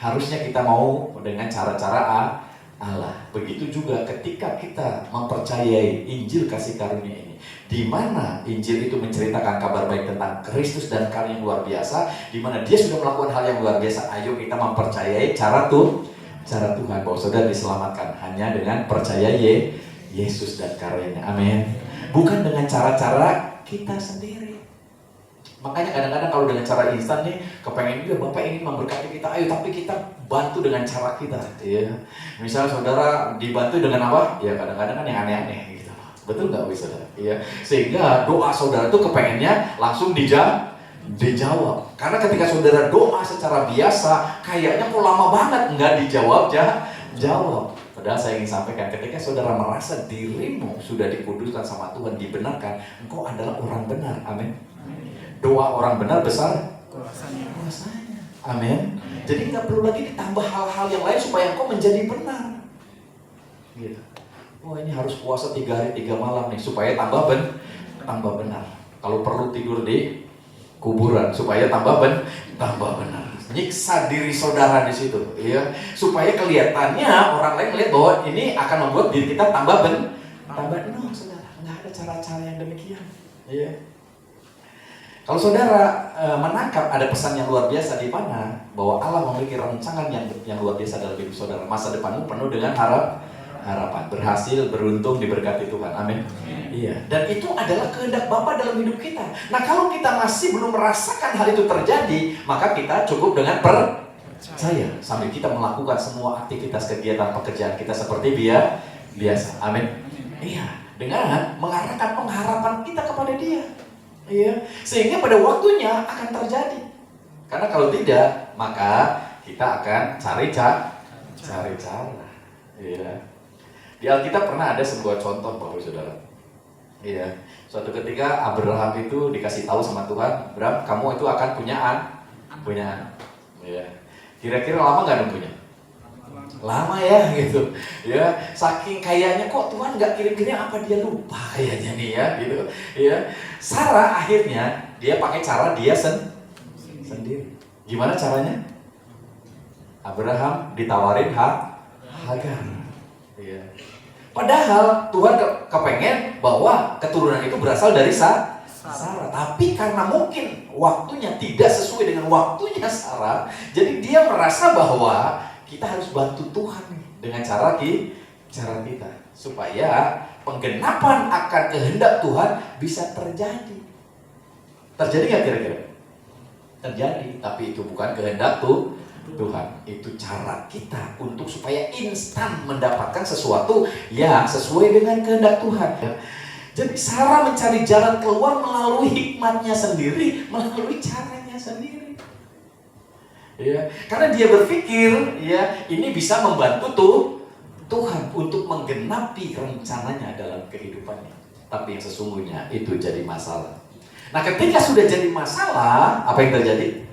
S3: Harusnya kita mau dengan cara-cara Allah. Begitu juga ketika kita mempercayai Injil kasih karunia ini, di mana Injil itu menceritakan kabar baik tentang Kristus dan karya yang luar biasa, di mana Dia sudah melakukan hal yang luar biasa. Ayo kita mempercayai cara Tuhan, bahwa saudara diselamatkan hanya dengan percaya Yesus dan karyanya. Amin. Bukan dengan cara-cara kita sendiri. Makanya kadang-kadang kalau dengan cara instan nih, kepengen juga Bapak ingin memberkati kita, ayo tapi kita bantu dengan cara kita. Ya. Misalnya saudara dibantu dengan apa? Ya kadang-kadang kan yang aneh-aneh gitu. Betul nggak saudara? Ya. Sehingga doa saudara tuh kepengennya langsung dijawab. Karena ketika saudara doa secara biasa, kayaknya kok lama banget nggak dijawab. Padahal saya ingin sampaikan, ketika saudara merasa dirimu sudah dikuduskan sama Tuhan, dibenarkan, engkau adalah orang benar. Amin. Doa orang benar besar kuasanya. Amin. Jadi nggak perlu lagi ditambah hal-hal yang lain supaya engkau menjadi benar. Gitu. Wah, ini harus puasa 3 hari 3 malam nih supaya tambah benar. Kalau perlu tidur di kuburan supaya tambah benar. Nyiksa diri saudara di situ, ya, supaya kelihatannya orang lain melihat bahwa ini akan membuat diri kita tambah benar. No, saudara, nggak ada cara-cara yang demikian. Ya. Kalau saudara menangkap ada pesan yang luar biasa di mana bahwa Allah memiliki rancangan yang luar biasa dalam hidup saudara, masa depanmu penuh dengan harapan, berhasil, beruntung, diberkati Tuhan. Amin. Iya. Dan itu adalah kehendak Bapa dalam hidup kita. Nah, kalau kita masih belum merasakan hal itu terjadi, maka kita cukup dengan percaya sambil kita melakukan semua aktivitas kegiatan pekerjaan kita seperti biasa. Amin. Iya. Dengan mengarahkan pengharapan kita kepada Dia. Iya, sehingga pada waktunya akan terjadi. Karena kalau tidak, maka kita akan cari cara. Iya. Di Alkitab pernah ada sebuah contoh, Bapak Saudara. Iya. Suatu ketika Abraham itu dikasih tahu sama Tuhan, Abraham, kamu itu akan punya anak. Iya. Kira-kira lama nggak nunggunya? Lama ya gitu. Ya, saking kayaknya kok Tuhan nggak kirim-kirim, apa dia lupa kayaknya nih ya gitu. Ya. Sarah akhirnya dia pakai cara dia sendiri. Gimana caranya? Abraham ditawarin Hagar. Ya. Padahal Tuhan kepengen bahwa keturunan itu berasal dari Sarah. Tapi karena mungkin waktunya tidak sesuai dengan waktunya Sarah, jadi dia merasa bahwa kita harus bantu Tuhan dengan cara kita supaya penggenapan akan kehendak Tuhan bisa terjadi. Terjadi nggak kira-kira? Terjadi, tapi itu bukan kehendak Tuhan. Itu cara kita untuk supaya instan mendapatkan sesuatu yang sesuai dengan kehendak Tuhan. Jadi Sarah mencari jalan keluar melalui hikmatnya sendiri, melalui caranya sendiri. Ya, karena dia berpikir, ya, ini bisa membantu Tuhan untuk menggenapi rencananya dalam kehidupannya. Tapi yang sesungguhnya itu jadi masalah. Nah, ketika sudah jadi masalah, apa yang terjadi?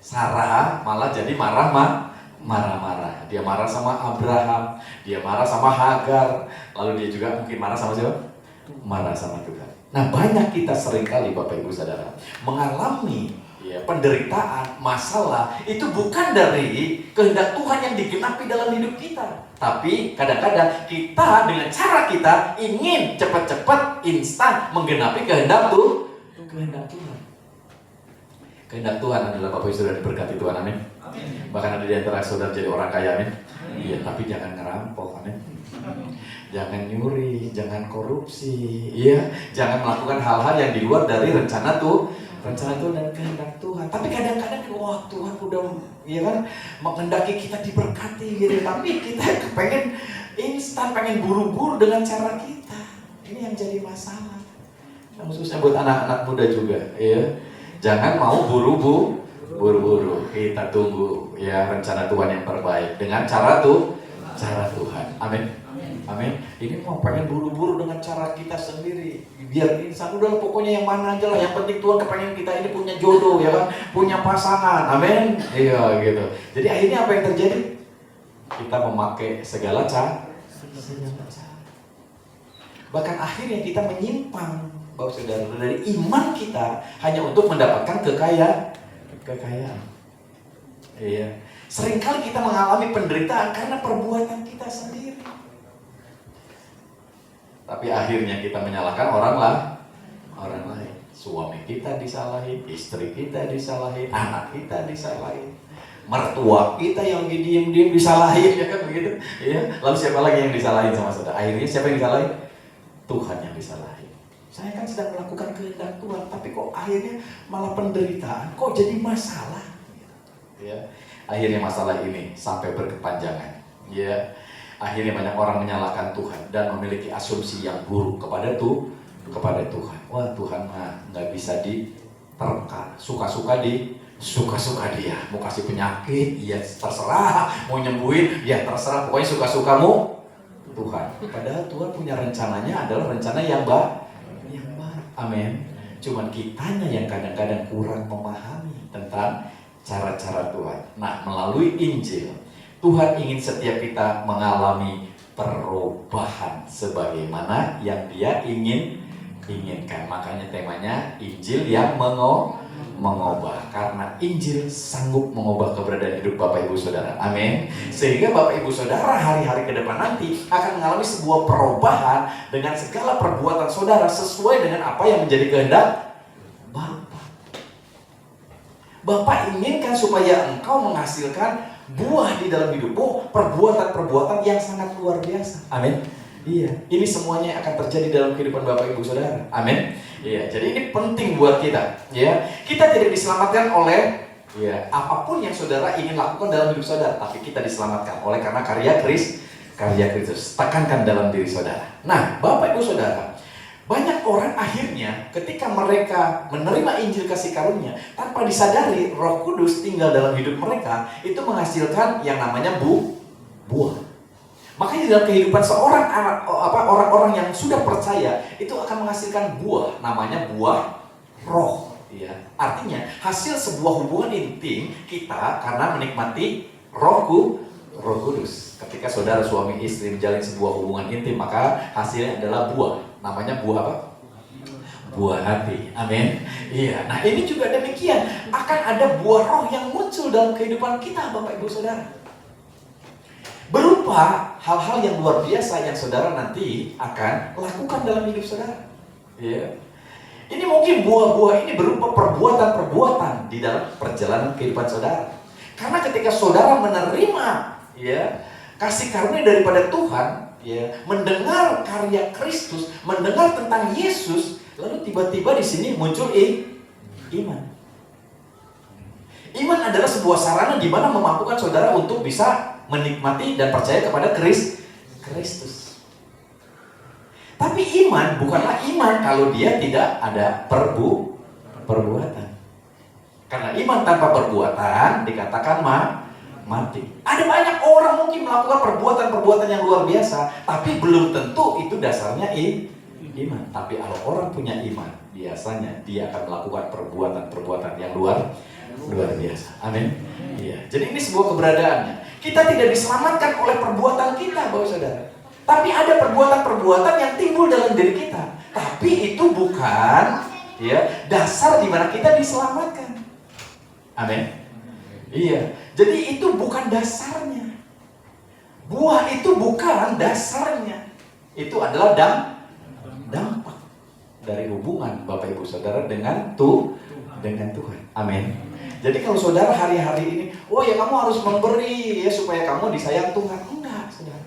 S3: Sarah malah jadi marah-marah. Dia marah sama Abraham, dia marah sama Hagar, lalu dia juga mungkin marah sama siapa? Marah sama Tuhan. Nah, banyak kita seringkali Bapak Ibu Saudara mengalami penderitaan, masalah itu bukan dari kehendak Tuhan yang digenapi dalam hidup kita. Tapi kadang-kadang kita dengan cara kita ingin cepat-cepat instan menggenapi kehendak kehendak Tuhan. Kehendak Tuhan adalah Bapak Ibu Saudara diberkati Tuhan, amin. Bahkan ada di antara saudara jadi orang kaya, amin. Iya, tapi jangan ngerampok, amin. Jangan nyuri, jangan korupsi, iya. Jangan melakukan hal-hal yang di luar dari rencana Tuhan dan kehendak Tuhan. Tapi kadang-kadang, wah Tuhan udah, ya kan, menghendaki kita diberkati gitu. Tapi kita pengen instan, pengen buru-buru dengan cara kita. Ini yang jadi masalah. Khususnya buat anak-anak muda juga, ya. Jangan mau buru-buru. Kita tunggu ya rencana Tuhan yang terbaik dengan cara Tuhan. Amin. Amin. Ini mau pengen buru-buru dengan cara kita sendiri. Biar insan udah pokoknya yang mana aja lah. Yang penting Tuhan kepengen kita ini punya jodoh ya kan, punya pasangan. Amin. Iya gitu. Jadi akhirnya apa yang terjadi? Kita memakai segala cara. Bahkan akhirnya kita menyimpang, Bapak Saudara, dari iman kita hanya untuk mendapatkan kekayaan. Iya. Seringkali kita mengalami penderitaan karena perbuatan kita sendiri. Tapi akhirnya kita menyalahkan orang lain. Suami kita disalahin, istri kita disalahin, anak kita disalahin, mertua kita yang diem-diem disalahin, ya kan begitu? Iya. Lalu siapa lagi yang disalahin sama saudara? Akhirnya siapa yang disalahin? Tuhan yang disalahin. Saya kan sedang melakukan kehendak Tuhan, tapi kok akhirnya malah penderitaan, kok jadi masalah? Ya. Akhirnya masalah ini sampai berkepanjangan. Ya. Akhirnya banyak orang menyalahkan Tuhan dan memiliki asumsi yang buruk kepada Tuhan. Wah, Tuhan mah nggak bisa diterka, suka-suka dia. Mau kasih penyakit, ya terserah. Mau nyembuhin, ya terserah. Pokoknya suka-sukamu Tuhan. Padahal Tuhan punya rencananya adalah rencana yang baik. Amin. Cuman kitanya yang kadang-kadang kurang memahami tentang cara-cara Tuhan. Nah, melalui Injil Tuhan ingin setiap kita mengalami perubahan sebagaimana yang Dia inginkan. Makanya temanya Injil yang mengubah. Karena Injil sanggup mengubah keberadaan hidup Bapak Ibu Saudara. Amin. Sehingga Bapak Ibu Saudara hari-hari ke depan nanti akan mengalami sebuah perubahan dengan segala perbuatan saudara sesuai dengan apa yang menjadi kehendak Bapak. Bapak inginkan supaya engkau menghasilkan buah di dalam hidupmu, perbuatan-perbuatan yang sangat luar biasa. Amin. Iya, ini semuanya akan terjadi dalam kehidupan Bapak Ibu Saudara. Amin. Iya, jadi ini penting buat kita. Ya, kita tidak diselamatkan oleh apapun yang saudara ingin lakukan dalam hidup saudara, tapi kita diselamatkan oleh karena karya Kristus. Tekankan dalam diri saudara. Nah, Bapak Ibu Saudara, banyak orang akhirnya ketika mereka menerima Injil kasih karunia tanpa disadari Roh Kudus tinggal dalam hidup mereka, itu menghasilkan yang namanya buah. Makanya dalam kehidupan seorang orang-orang yang sudah percaya itu akan menghasilkan buah, namanya buah roh. Ya. Artinya hasil sebuah hubungan intim kita karena menikmati Roh Kudus. Ketika saudara suami istri menjalin sebuah hubungan intim, maka hasilnya adalah buah. Namanya buah apa? Buah hati. Amin. Iya. Nah, ini juga demikian. Akan ada buah roh yang muncul dalam kehidupan kita, Bapak Ibu Saudara. Berupa hal-hal yang luar biasa yang saudara nanti akan lakukan dalam hidup saudara. Iya. Ini mungkin buah-buah ini berupa perbuatan-perbuatan di dalam perjalanan kehidupan saudara. Karena ketika saudara menerima kasih karunia daripada Tuhan, mendengar karya Kristus, mendengar tentang Yesus, lalu tiba-tiba di sini muncul iman. Iman adalah sebuah sarana di mana memampukan saudara untuk bisa menikmati dan percaya kepada Kristus. Tapi iman bukanlah iman kalau dia tidak ada perbuatan. Karena iman tanpa perbuatan dikatakan mati. Ada banyak orang mungkin melakukan perbuatan-perbuatan yang luar biasa, tapi belum tentu itu dasarnya iman. Tapi kalau orang punya iman, biasanya dia akan melakukan perbuatan-perbuatan yang luar biasa. Amin. Iya. Jadi ini sebuah keberadaannya. Kita tidak diselamatkan oleh perbuatan kita, Bapak Saudara. Tapi ada perbuatan-perbuatan yang timbul dalam diri kita. Tapi itu bukan dasar di mana kita diselamatkan. Amin. Iya. Jadi itu bukan dasarnya. Buah itu bukan dasarnya. Itu adalah dampak. dari hubungan Bapak Ibu Saudara dengan Tuhan. Amin. Jadi kalau saudara hari-hari ini, oh ya kamu harus memberi ya supaya kamu disayang Tuhan. Enggak, saudara.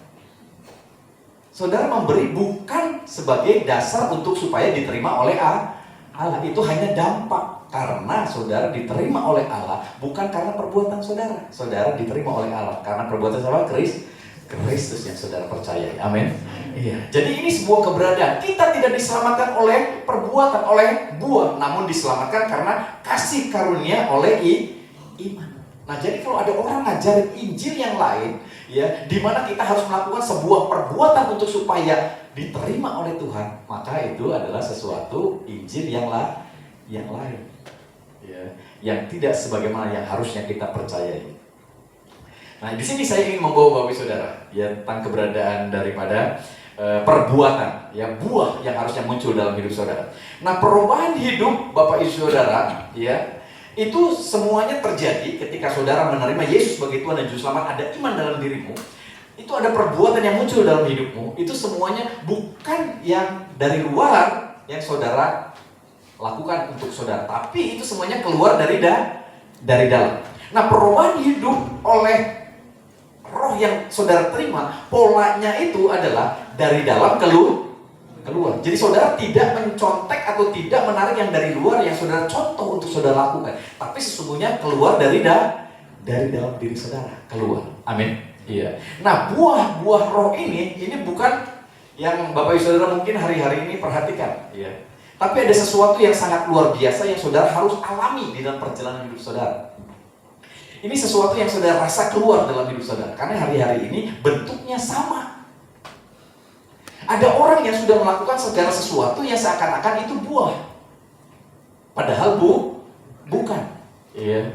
S3: Saudara memberi bukan sebagai dasar untuk supaya diterima oleh Allah. Itu hanya dampak. Karena saudara diterima oleh Allah bukan karena perbuatan saudara. Saudara diterima oleh Allah karena perbuatan saudara Kristus yang saudara percayai. Amin. Iya. Jadi ini sebuah keberadaan. Kita tidak diselamatkan oleh perbuatan, oleh buah, namun diselamatkan karena kasih karunia oleh iman. Nah, jadi kalau ada orang ngajarin Injil yang lain, ya, di mana kita harus melakukan sebuah perbuatan untuk supaya diterima oleh Tuhan, maka itu adalah sesuatu Injil yang lain, ya, yang tidak sebagaimana yang harusnya kita percayai. Nah, di sini saya ingin membawa Bapak Saudara ya tentang keberadaan daripada perbuatan, ya, buah yang harusnya muncul dalam hidup saudara. Nah, perubahan hidup Bapak Ibu Saudara, ya, itu semuanya terjadi ketika saudara menerima Yesus sebagai Tuhan dan Juru Selamat, ada iman dalam dirimu. Itu ada perbuatan yang muncul dalam hidupmu. Itu semuanya bukan yang dari luar yang saudara lakukan untuk saudara, tapi itu semuanya keluar dari dalam. Nah, perubahan hidup oleh roh yang saudara terima, polanya itu adalah dari dalam keluar. Jadi saudara tidak mencontek atau tidak menarik yang dari luar yang saudara contoh untuk saudara lakukan, tapi sesungguhnya keluar dari dalam diri saudara, keluar. Amin. Iya. Nah, buah roh ini bukan yang Bapak Ibu Saudara mungkin hari-hari ini perhatikan, ya. Tapi ada sesuatu yang sangat luar biasa yang saudara harus alami di dalam perjalanan hidup saudara. Ini sesuatu yang saudara rasa keluar dalam hidup saudara, karena hari-hari ini bentuknya sama. Ada orang yang sudah melakukan segala sesuatu yang seakan-akan itu buah, padahal bukan. Iya.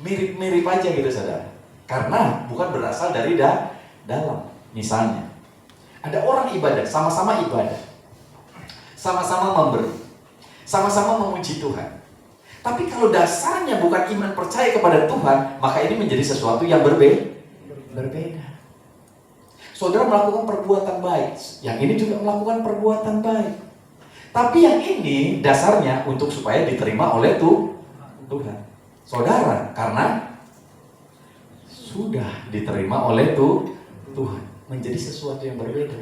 S3: Mirip-mirip aja gitu saudara, karena bukan berasal dari dalam. Misalnya, ada orang ibadah, sama-sama ibadah, sama-sama memberi, sama-sama memuji Tuhan. Tapi kalau dasarnya bukan iman percaya kepada Tuhan, maka ini menjadi sesuatu yang berbeda. Saudara melakukan perbuatan baik, yang ini juga melakukan perbuatan baik. Tapi yang ini dasarnya untuk supaya diterima oleh Tuhan. Saudara, karena sudah diterima oleh Tuhan, menjadi sesuatu yang berbeda.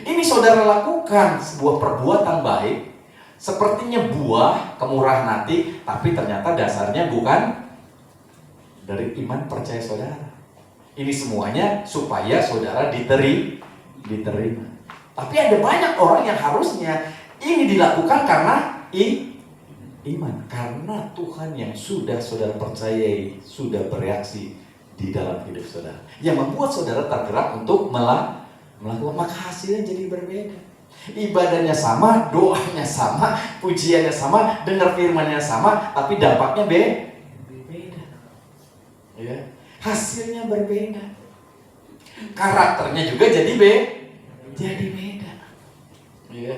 S3: Ini saudara lakukan sebuah perbuatan baik, sepertinya buah kemurahan hati, tapi ternyata dasarnya bukan dari iman percaya saudara. Ini semuanya supaya saudara diterima. Tapi ada banyak orang yang harusnya ini dilakukan karena iman. Karena Tuhan yang sudah saudara percayai sudah bereaksi di dalam hidup saudara, yang membuat saudara tergerak untuk melakukan, maka hasilnya jadi berbeda. Ibadahnya sama, doanya sama, pujiannya sama, dengar firman-Nya sama, tapi dampaknya beda. Ya, hasilnya berbeda. Karakternya juga jadi beda. Ya.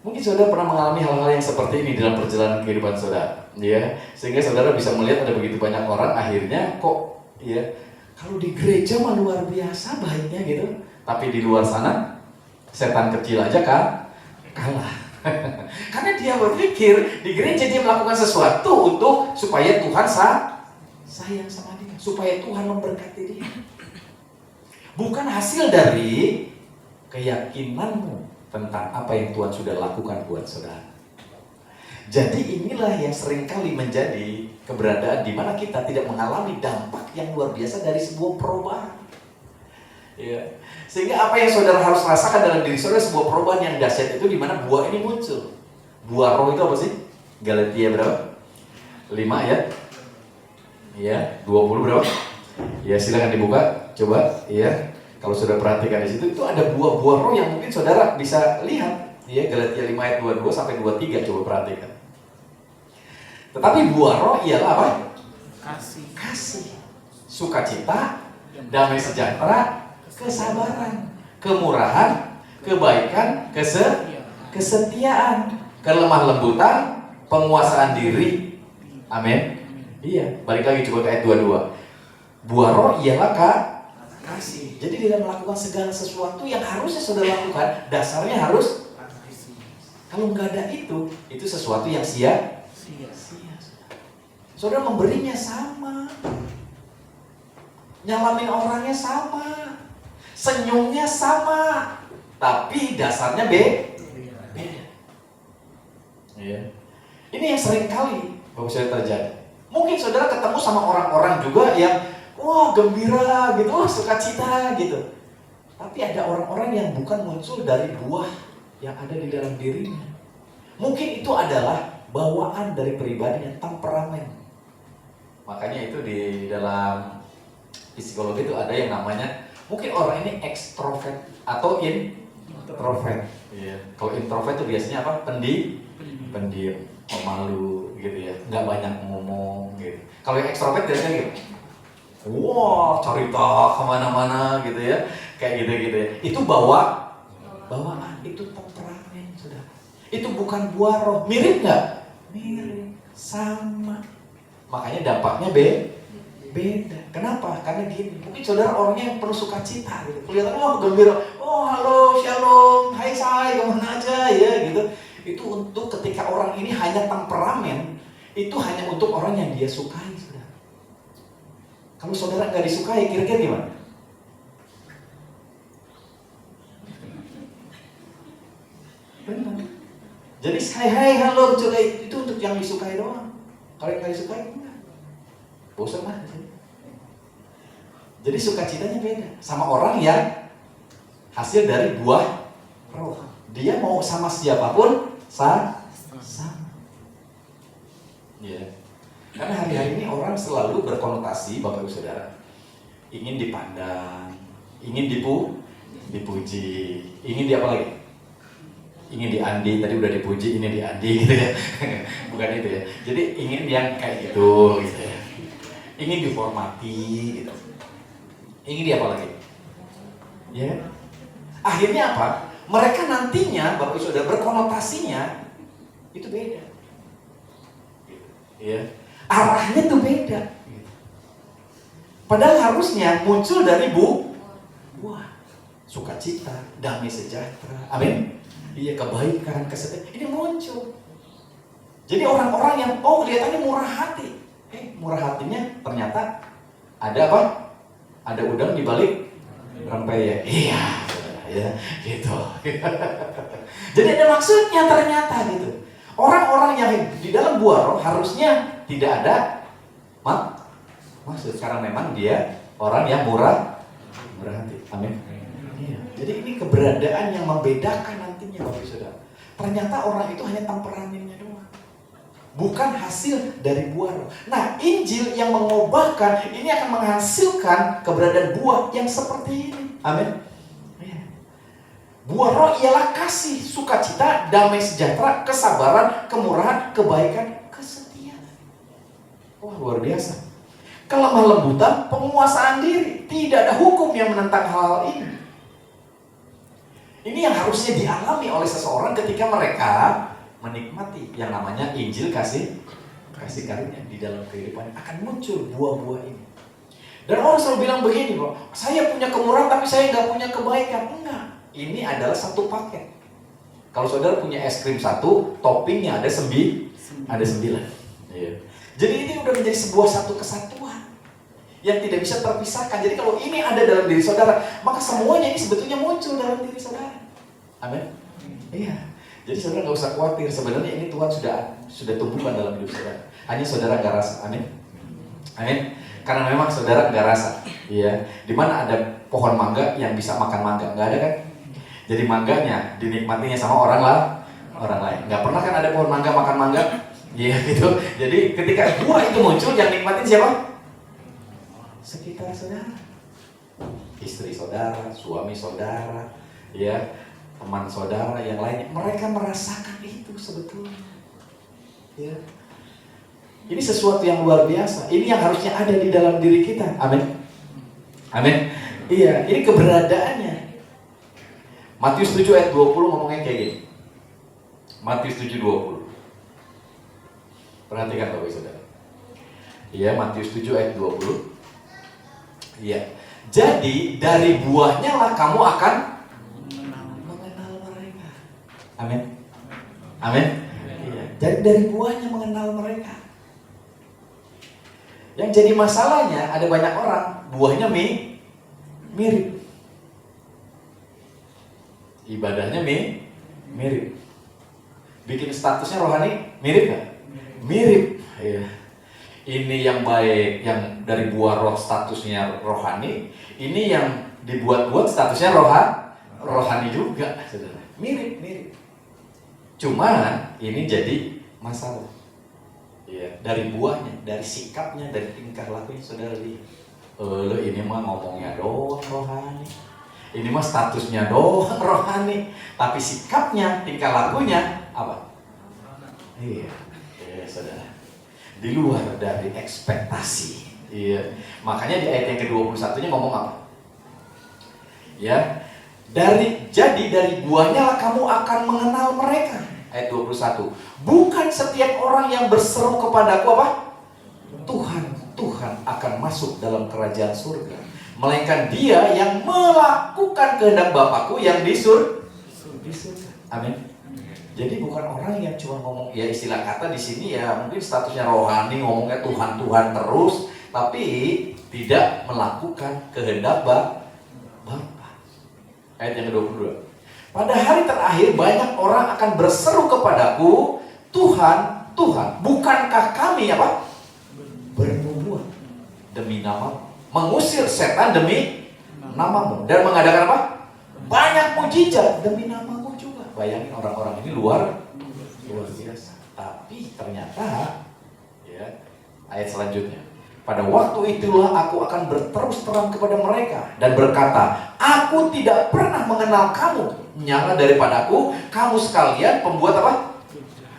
S3: Mungkin saudara pernah mengalami hal-hal yang seperti ini dalam perjalanan kehidupan saudara, ya, sehingga saudara bisa melihat ada begitu banyak orang akhirnya kok, ya, kalau di gereja mah luar biasa baiknya gitu, tapi di luar sana setan kecil aja kan kalah. Karena dia berpikir di gereja dia melakukan sesuatu untuk supaya Tuhan sayang sama dia, supaya Tuhan memberkati dia. Bukan hasil dari keyakinanmu tentang apa yang Tuhan sudah lakukan buat saudara. Jadi inilah yang seringkali menjadi keberadaan di mana kita tidak mengalami dampak yang luar biasa dari sebuah perubahan. Ya. Sehingga apa yang saudara harus rasakan dalam diri saudara sebuah perubahan yang dahsyat itu di mana buah ini muncul. Buah roh itu apa sih? Galatia berapa? 5 ya? Ya, 20 berapa? Ya, silakan dibuka, coba, ya. Kalau saudara perhatikan di situ, itu ada buah-buah roh yang mungkin saudara bisa lihat. Ya, Galatia 5 ayat 22 sampai 23, coba perhatikan. Tetapi buah roh ialah apa? Kasih, sukacita, damai sejahtera, kesabaran, kemurahan, kebaikan, kesetiaan, kelemah lembutan, penguasaan diri. Amin. Iya, balik lagi coba ke ayat 22. Buah roh ialah kasih. Jadi dia melakukan segala sesuatu yang harusnya saudara lakukan, dasarnya harus Kalau nggak ada itu sesuatu yang sia-sia. Saudara memberinya sama, nyalamin orangnya sama, senyumnya sama, tapi dasarnya beda. Ya. Ini yang sering kali Bapak Saudara terjadi. Mungkin saudara ketemu sama orang-orang juga yang wah gembira gitu, wah sukacita gitu. Tapi ada orang-orang yang bukan muncul dari buah yang ada di dalam dirinya. Mungkin itu adalah bawaan dari pribadi yang temperamen. Makanya itu di dalam psikologi itu ada yang namanya, mungkin orang ini ekstrovert atau introvert. Iya. Kalau introvert itu biasanya apa? Pendiam, pemalu gitu ya, nggak banyak ngomong gitu. Kalau yang ekstrovert biasanya gitu, wah cerita kemana-mana gitu ya, kayak gitu ya. Itu bawaan, itu temperamen, saudara. Itu bukan buah roh. Mirip nggak? Mirip, sama. Makanya dampaknya beda. Kenapa? Karena gini, mungkin saudara orangnya yang penuh sukacita gitu. Kelihatan wah gembira, oh halo, shalom, hai say, kemana aja ya gitu. Itu untuk ketika orang ini hanya temperamen, itu hanya untuk orang yang dia sukai, saudara. Kalau saudara nggak disukai, kira-kira gimana? Benar. Jadi hai halo coba itu untuk yang disukai doang. Kalau yang nggak disukai enggak. Bosan lah. Jadi sukacitanya beda sama orang yang hasil dari buah roh. Dia mau sama siapapun sama. Ya. Karena hari-hari ini orang selalu berkonotasi Bapak Ibu Saudara, ingin dipandang, ingin dipuji, ingin di apa lagi? Ingin diandi, tadi udah dipuji, ini diandi gitu ya. Bukan itu ya. Jadi ingin yang kayak gitu ya. Ingin dihormati gitu. Ingin di apa lagi? Ya. Akhirnya apa? Mereka nantinya Bapak Ibu Saudara berkonotasinya itu beda. Ya. Arahnya tuh beda. Padahal harusnya muncul dari buah sukacita, damai sejahtera. Amin. Iya, kebaikan, kesetiaan ini muncul. Jadi orang-orang yang kelihatannya murah hati. Murah hatinya ternyata ada apa? Ada udang di balik rempeyek. Iya, ya, gitu. Jadi ada maksudnya ternyata gitu. Orang-orang yang di dalam buah roh harusnya tidak ada maksud, karena memang dia orang yang murah hati. Amin. Iya. Jadi ini keberadaan yang membedakan nantinya Bapak Saudara. Ternyata orang itu hanya temperamennya doang, bukan hasil dari buah roh. Nah, Injil yang mengubahkan ini akan menghasilkan keberadaan buah yang seperti ini. Amin. Buah roh ialah kasih, sukacita, damai sejahtera, kesabaran, kemurahan, kebaikan, kesetiaan. Wah, luar biasa. Kelemah lembutan, penguasaan diri. Tidak ada hukum yang menentang hal ini. Ini yang harusnya dialami oleh seseorang ketika mereka menikmati yang namanya Injil kasih karunia di dalam kehidupan, akan muncul buah-buah ini. Dan orang selalu bilang begini, bro, saya punya kemurahan tapi saya nggak punya kebaikan. Enggak. Ini adalah satu paket. Kalau saudara punya es krim satu, toppingnya ada 9. Iya. Jadi ini udah menjadi sebuah satu kesatuan yang tidak bisa terpisahkan. Jadi kalau ini ada dalam diri saudara, maka semuanya ini sebetulnya muncul dalam diri saudara. Amin. Iya. Jadi saudara nggak usah khawatir. Sebenarnya ini Tuhan sudah tumbuhkan dalam hidup saudara. Hanya saudara nggak rasa. Amin. Amin. Karena memang saudara nggak rasa. Iya. Di mana ada pohon mangga yang bisa makan mangga? Nggak ada kan? Jadi mangganya dinikmatinya sama orang lain. Nggak pernah kan ada pohon mangga makan mangga? Iya gitu. Jadi ketika buah itu muncul, yang nikmatin siapa? Sekitar saudara, istri saudara, suami saudara, ya, teman saudara yang lainnya. Mereka merasakan itu sebetulnya. Ya. Ini sesuatu yang luar biasa. Ini yang harusnya ada di dalam diri kita. Amin. Amin. Iya, ini keberadaannya. Matius 7 ayat 20 ngomongnya kayak gini. Matius 7:20. Perhatikan Bapak Saudara. Iya, Matius 7 ayat 20. Iya. Jadi dari buahnya lah kamu akan mengenal mereka. Amin. Amin. Iya. Jadi dari buahnya mengenal mereka. Yang jadi masalahnya ada banyak orang buahnya mirip. Ibadahnya mirip. Bikin statusnya rohani mirip nggak? Mirip. Iya. Ini yang baik, yang dari buah roh statusnya rohani. Ini yang dibuat-buat statusnya rohani juga, saudara. Mirip. Cuman ini jadi masalah. Ya, dari buahnya, dari sikapnya, dari tingkah lakunya, saudara lihat. Lo ini mah ngomongnya doang rohani. Ini mah statusnya doang rohani. Tapi sikapnya, tingkah lakunya apa? Iya, saudara. Di luar dari ekspektasi. Iya. Makanya di ayat yang ke-21-nya ngomong apa? Ya. Jadi dari buahnya lah kamu akan mengenal mereka. Ayat 21. Bukan setiap orang yang berseru kepadaku apa? Tuhan akan masuk dalam kerajaan surga. Melainkan dia yang melakukan kehendak Bapakku yang di surga. Amin. Jadi bukan orang yang cuma ngomong, ya istilah kata di sini ya mungkin statusnya rohani, ngomongnya Tuhan terus, tapi tidak melakukan kehendak Bapa. Ayat yang ke-22. Pada hari terakhir banyak orang akan berseru kepadaku, Tuhan, bukankah kami apa? Bernubuat demi nama, mengusir setan demi namamu dan mengadakan apa? Banyak mujizat demi namamu juga. Bayangin orang-orang ini luar biasa. Tapi ternyata ya, ayat selanjutnya. Pada waktu itulah aku akan berterus terang kepada mereka dan berkata, aku tidak pernah mengenal kamu. Nyala daripadaku, kamu sekalian pembuat apa?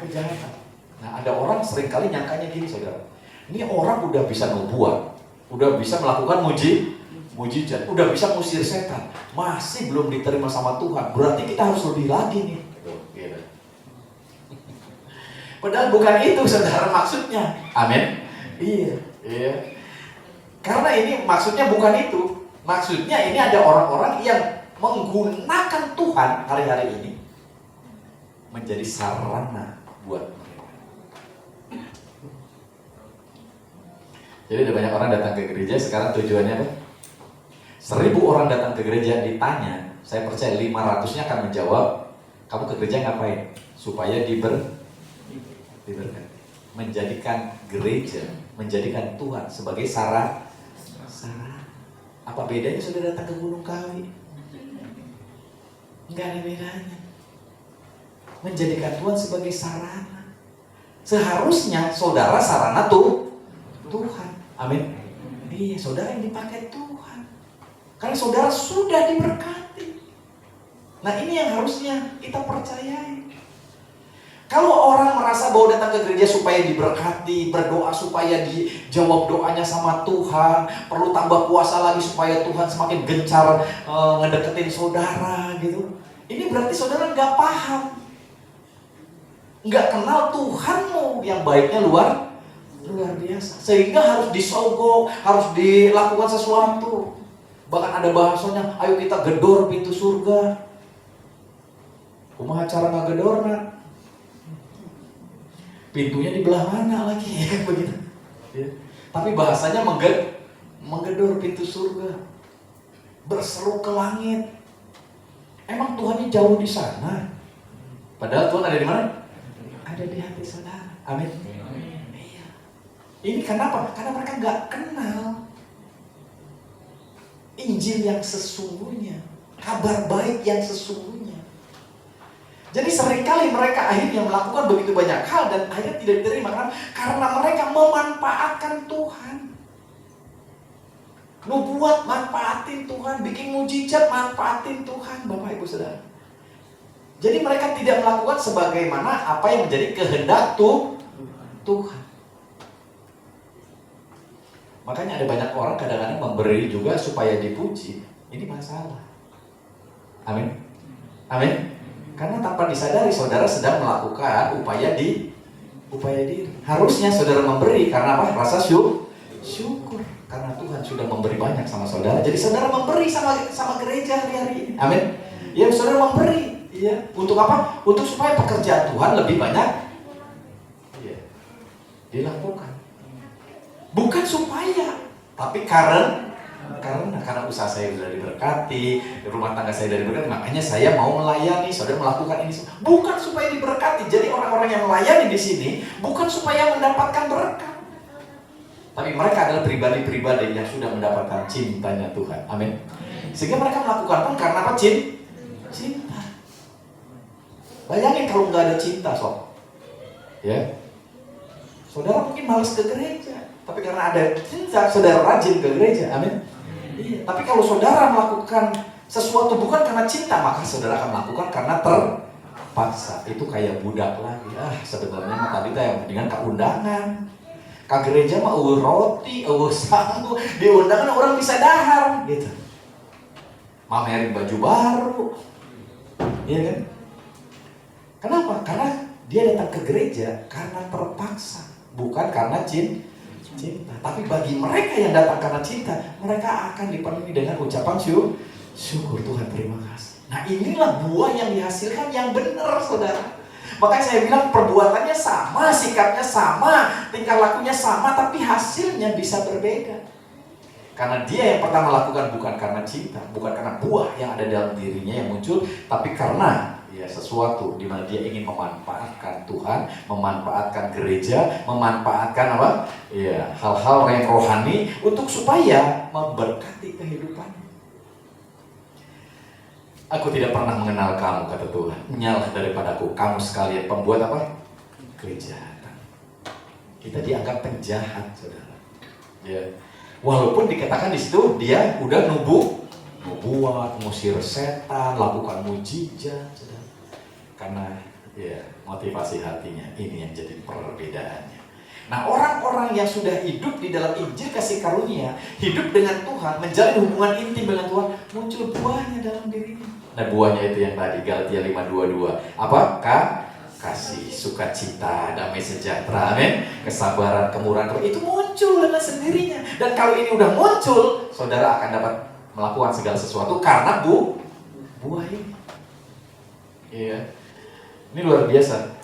S3: Kejahatan. Nah, ada orang seringkali nyangkanya gini, saudara. Ini orang udah bisa nubuat, udah bisa melakukan mujizat, udah bisa ngusir setan, masih belum diterima sama Tuhan. Berarti kita harus lebih lagi nih. Gitu. Padahal bukan itu, saudara, maksudnya. Amin. Iya. Karena ini maksudnya bukan itu. Maksudnya ini ada orang-orang yang menggunakan Tuhan hari-hari ini menjadi sarana buat mereka. Jadi ada banyak orang datang ke gereja. Sekarang tujuannya apa? 1000 orang datang ke gereja, ditanya, saya percaya 500-nya akan menjawab, kamu ke gereja ngapain? Supaya diberkati. Menjadikan gereja, menjadikan Tuhan sebagai sarana. Apa bedanya sudah datang ke Gunung Kawi? Enggak ada bedanya. Menjadikan Tuhan sebagai sarana. Seharusnya saudara sarana Tuhan. Amin. Iya, saudara yang dipakai Tuhan. Karena saudara sudah diberkati. Nah, ini yang harusnya kita percayai. Kalau orang merasa bahwa datang ke gereja supaya diberkati, berdoa supaya dijawab doanya sama Tuhan, perlu tambah puasa lagi supaya Tuhan semakin gencar ngedeketin saudara gitu. Ini berarti saudara nggak paham, nggak kenal Tuhanmu yang baiknya luar biasa, sehingga harus disogok, harus dilakukan sesuatu. Bahkan ada bahasanya, ayo kita gedor pintu surga. Kumaha cara ngagedorna? Pintunya di belah mana lagi, ya, begitu. Ya. Tapi bahasanya menggedor pintu surga, berseru ke langit. Emang Tuhannya jauh di sana? Padahal Tuhan ada di mana? Ada di hati saudara. Amin. Iya. Ini kenapa? Karena mereka nggak kenal Injil yang sesungguhnya, kabar baik yang sesungguhnya. Jadi seringkali mereka akhirnya melakukan begitu banyak hal dan akhirnya tidak diterima karena mereka memanfaatkan Tuhan. Nubuat manfaatin Tuhan, bikin mujizat manfaatin Tuhan, Bapak Ibu Saudara. Jadi mereka tidak melakukan sebagaimana apa yang menjadi kehendak Tuhan. Makanya ada banyak orang kadang-kadang memberi juga supaya dipuji. Ini masalah. Amin. Amin. Karena tanpa disadari saudara sedang melakukan upaya diri. Harusnya saudara memberi karena apa? Rasa syukur. Karena Tuhan sudah memberi banyak sama saudara. Jadi saudara memberi sama gereja hari-hari ini. Amin. Ya saudara memberi. Iya, untuk apa? Untuk supaya pekerjaan Tuhan lebih banyak dilakukan. Bukan supaya, tapi karena usaha saya sudah diberkati, rumah tangga saya sudah diberkati, makanya saya mau melayani, saudara melakukan ini. Bukan supaya diberkati. Jadi orang-orang yang melayani di sini bukan supaya mendapatkan berkat, tapi mereka adalah pribadi-pribadi yang sudah mendapatkan cintanya Tuhan. Amin. Sehingga mereka melakukan pun karena apa? Cinta. Bayangin kalau nggak ada cinta, sob. Ya. Saudara mungkin malas ke gereja, tapi karena ada cinta, saudara rajin ke gereja. Amin. Iya. Tapi kalau saudara melakukan sesuatu bukan karena cinta, maka saudara akan melakukan karena terpaksa. Itu kayak budak lagi. Sebenarnya mah tadi yang mendingan ke undangan. Ke gereja mah roti, sangu, di undangan orang bisa dahar gitu. Mamerin baju baru. Iya kan? Kenapa? Karena dia datang ke gereja karena terpaksa, bukan karena cinta. Tapi bagi mereka yang datang karena cinta, mereka akan dipenuhi dengan ucapan syukur. Tuhan, terima kasih. Nah, inilah buah yang dihasilkan yang benar, saudara. Makanya saya bilang perbuatannya sama, sikapnya sama, tingkah lakunya sama, tapi hasilnya bisa berbeda. Karena dia yang pertama lakukan bukan karena cinta, bukan karena buah yang ada dalam dirinya yang muncul, tapi karena sesuatu di mana dia ingin memanfaatkan Tuhan, memanfaatkan gereja, memanfaatkan apa? Hal-hal yang rohani untuk supaya memberkati kehidupan. Aku tidak pernah mengenal kamu, kata Tuhan. Menyalah daripada aku, kamu sekalian pembuat apa? Kejahatan. Kita dianggap penjahat, saudara. Ya. Walaupun dikatakan di situ dia udah nubuat, ngusir setan, lakukan mujizat, saudara. Karena motivasi hatinya ini yang jadi perbedaannya. Nah, orang-orang yang sudah hidup di dalam Injil kasih karunia, hidup dengan Tuhan, menjalin hubungan intim dengan Tuhan, muncul buahnya dalam dirinya. Nah, buahnya itu yang tadi Galatia 5:22. Apa? Kasih, sukacita, damai sejahtera, amin, kesabaran, kemurahan, itu muncul dengan sendirinya. Dan kalau ini udah muncul, saudara akan dapat melakukan segala sesuatu karena buah ini. Iya. Ini luar biasa.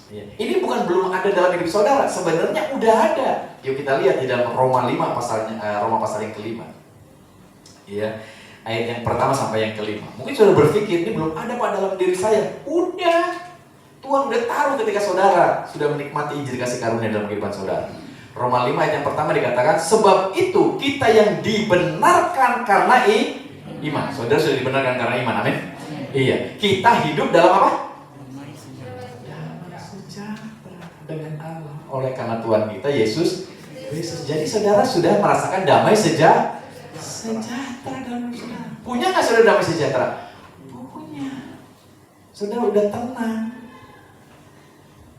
S3: Iya. Ini bukan belum ada dalam hidup saudara, sebenarnya udah ada. Yuk kita lihat di dalam Roma 5 Roma pasal yang kelima. Iya. Ayat yang pertama sampai yang kelima. Mungkin saudara berpikir ini belum ada Pak dalam diri saya. Udah. Tuhan udah taruh ketika saudara sudah menikmati Injil kasih karunia dalam kehidupan saudara. Roma 5 ayat yang pertama dikatakan, sebab itu kita yang dibenarkan karena iman. Saudara sudah dibenarkan karena iman, amin. Iya, kita hidup dalam apa? Damai sejahtera dengan Allah. Oleh karena Tuhan kita Yesus. Jadi saudara sudah merasakan damai sejahtera dalam saudara. Punya nggak saudara damai sejahtera? Punya. Saudara udah tenang.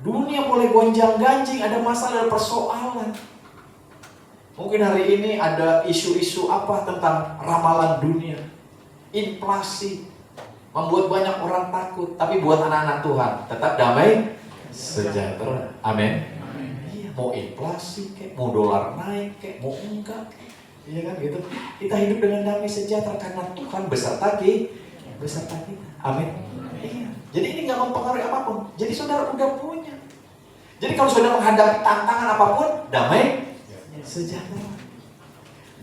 S3: Dunia boleh gonjang-ganjing, ada masalah, ada persoalan. Mungkin hari ini ada isu-isu apa tentang ramalan dunia, inflasi, membuat banyak orang takut. Tapi buat anak-anak Tuhan tetap damai sejahtera. Amin. Iya, mau inflasi kayak, mau dolar naik kayak, mau enggak kayak. Iya kan gitu. Kita hidup dengan damai sejahtera karena Tuhan beserta kita. Amin. Iya. Jadi ini nggak mempengaruhi apapun. Jadi saudara udah punya. Jadi kalau saudara menghadapi tantangan apapun, damai sejahtera.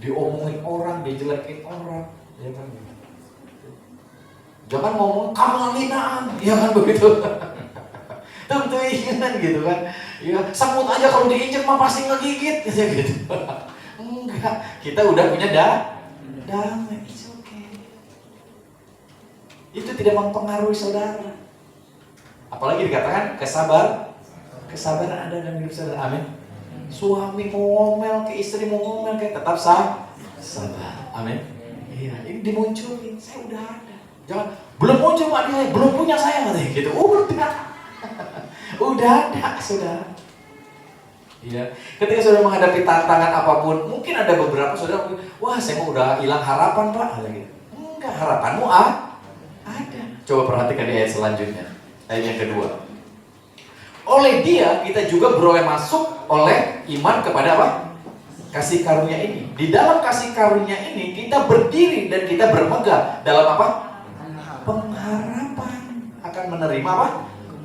S3: Diomongin orang, dijelekin orang, ya kan? Jangan ngomong kamu hinaan, ya kan begitu. Tentu ingat gitu kan. Ya, semut aja kalau diinjek mah pasti ngegigit, gitu. Enggak, kita udah punya damai. It's okay. Itu tidak mempengaruhi saudara. Apalagi dikatakan kesabaran ada dalam hidup saudara. Amin. Suami mau ngomel ke istri, mau ngomel ke tetap sabar. Amin. Iya, ini dimunculin. Saya udah ada. Jangan belum muncul Pak dia, belum punya saya katanya gitu. Udah ada saudara. Iya. Ketika saudara menghadapi tantangan apapun, mungkin ada beberapa saudara, wah saya mau udah hilang harapan Pak, gitu. Enggak, harapanmu ada. Coba perhatikan di ayat selanjutnya. Ayat yang kedua. Oleh dia kita juga beroleh masuk oleh iman kepada apa? Kasih karunia ini. Di dalam kasih karunia ini kita berdiri dan kita bermegah dalam apa? Pengharapan. menerima apa?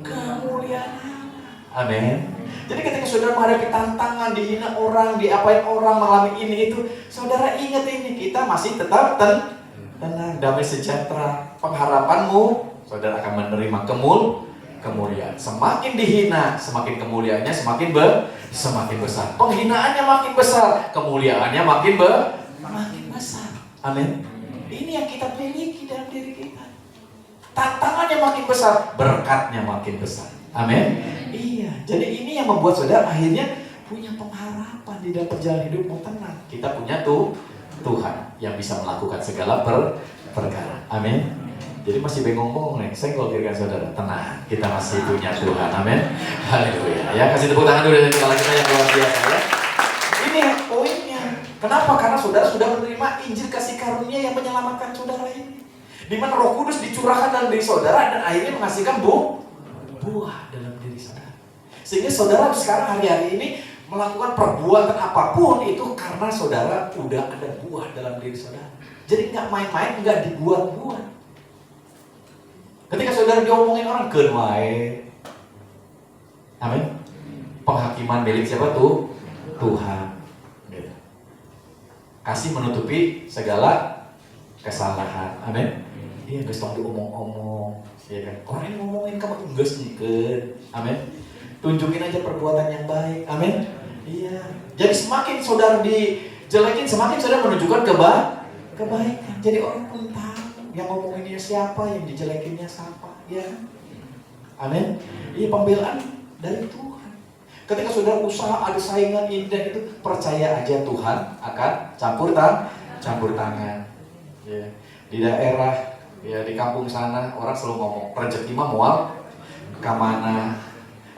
S3: Kemuliaan. Amin. Jadi ketika saudara menghadapi tantangan, dihina orang, diapain orang, mengalami ini itu, saudara ingat ini, kita masih tetap tenang, damai sejahtera. Pengharapanmu, saudara akan menerima kemuliaan. Semakin dihina, semakin kemuliaannya semakin besar. Penghinaannya makin besar, kemuliaannya makin besar. Amin. Ini yang kita miliki dalam diri kita. Tantangannya makin besar, berkatnya makin besar. Amin. Iya, jadi ini yang membuat saudara akhirnya punya pengharapan di dalam perjalanan hidupmu tenang. Kita punya Tuhan yang bisa melakukan segala perkara. Amin. Jadi masih bengong-bengong nih, saya kalau kirakan saudara, tenang, kita masih punya Tuhan. Amin. Haleluya. Ya, kasih tepuk tangan dulu dari kepala kita yang luar biasa ya. Ini poinnya. Kenapa? Karena saudara sudah menerima Injil kasih karunia yang menyelamatkan saudara ini. Di mana Roh Kudus dicurahkan dalam diri saudara dan akhirnya menghasilkan buah dalam diri saudara. Sehingga saudara sekarang hari-hari ini melakukan perbuatan apapun itu karena saudara udah ada buah dalam diri saudara. Jadi nggak main-main, nggak dibuat-buat. Ketika saudara diomongin orang, keun wae. Amin. Penghakiman milik siapa tuh? Tuhan. Gitu. Kasih menutupi segala kesalahan. Amin. Iya, geus tong diomong-omong. Ya kan? Orang yang ngomongin kamu geus nyikeun. Amin. Tunjukin aja perbuatan yang baik. Amin. Iya. Jadi semakin saudara dijelekin, semakin saudara menunjukkan kebaikan. Jadi orang pun tahu yang ngomonginnya siapa, yang dijelekinnya siapa. Ya kan? Amin. Iya, pembelaan dari Tuhan. Ketika saudara usaha ada saingan ini dan itu, percaya aja Tuhan akan campur tangan. Ya. Di daerah, ya di kampung sana orang selalu ngomong rezeki mah moal kamana,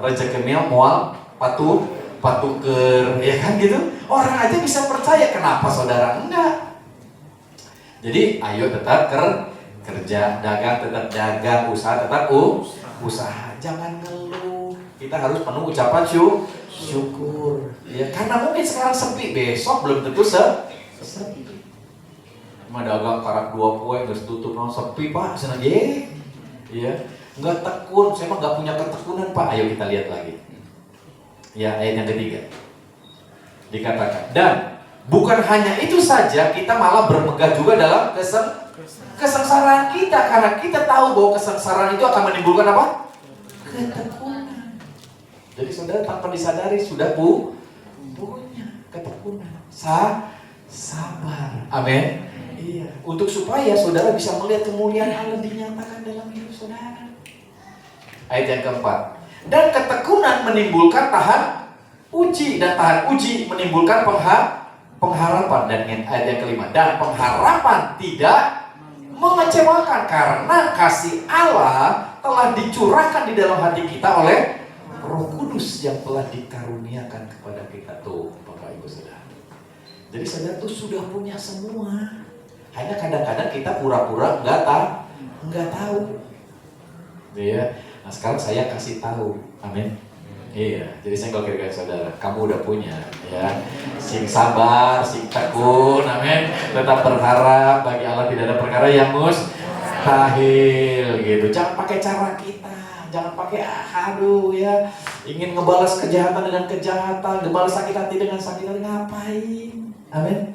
S3: rezeki mah moal patuker, ya kan gitu. Orang aja bisa percaya, kenapa saudara enggak? Jadi ayo tetap kerja, dagang tetap dagang, usaha tetap usaha. Jangan ngeluh. Kita harus penuh ucapan syukur. Ya, karena mungkin sekarang sepi, besok belum tentu sepi. Dagang karak 2 poe geus tutup naon sepi Pak, cenah ge. Iya, enggak tekun, saya mah enggak punya ketekunan Pak. Ayo kita lihat lagi. Ya, ayat yang ketiga. Dikatakan, dan bukan hanya itu saja, kita malah bermegah juga dalam kesengsaraan kita, karena kita tahu bahwa kesengsaraan itu akan menimbulkan apa? Ketekunan. Jadi saudara tanpa disadari sudah punya ketekunan. Sabar. Amin. Iya, untuk supaya saudara bisa melihat kemuliaan Allah dinyatakan dalam hidup saudara. Ayat yang keempat. Dan ketekunan menimbulkan tahan uji, dan tahan uji menimbulkan pengharapan. Dan ayat yang kelima. Dan pengharapan tidak mengecewakan, karena kasih Allah telah dicurahkan di dalam hati kita oleh Roh Kudus yang telah dikaruniakan kepada kita. Tuh, Bapak Ibu Saudara. Jadi saudara tuh sudah punya semua. Hanya kadang-kadang kita pura-pura nggak tahu. Iya. Nah sekarang saya kasih tahu. Amin. Iya. Jadi saya kalau kira-kira saudara, kamu udah punya, ya. Sing sabar, sing tekun. Amin. Tetap berharap, bagi Allah tidak ada perkara yang mustahil. Gitu. Jangan pakai cara kita. Jangan pakai aduh ya. Ingin ngebalas kejahatan dengan kejahatan, ngebalas sakit hati dengan sakit hati, ngapain? Amin.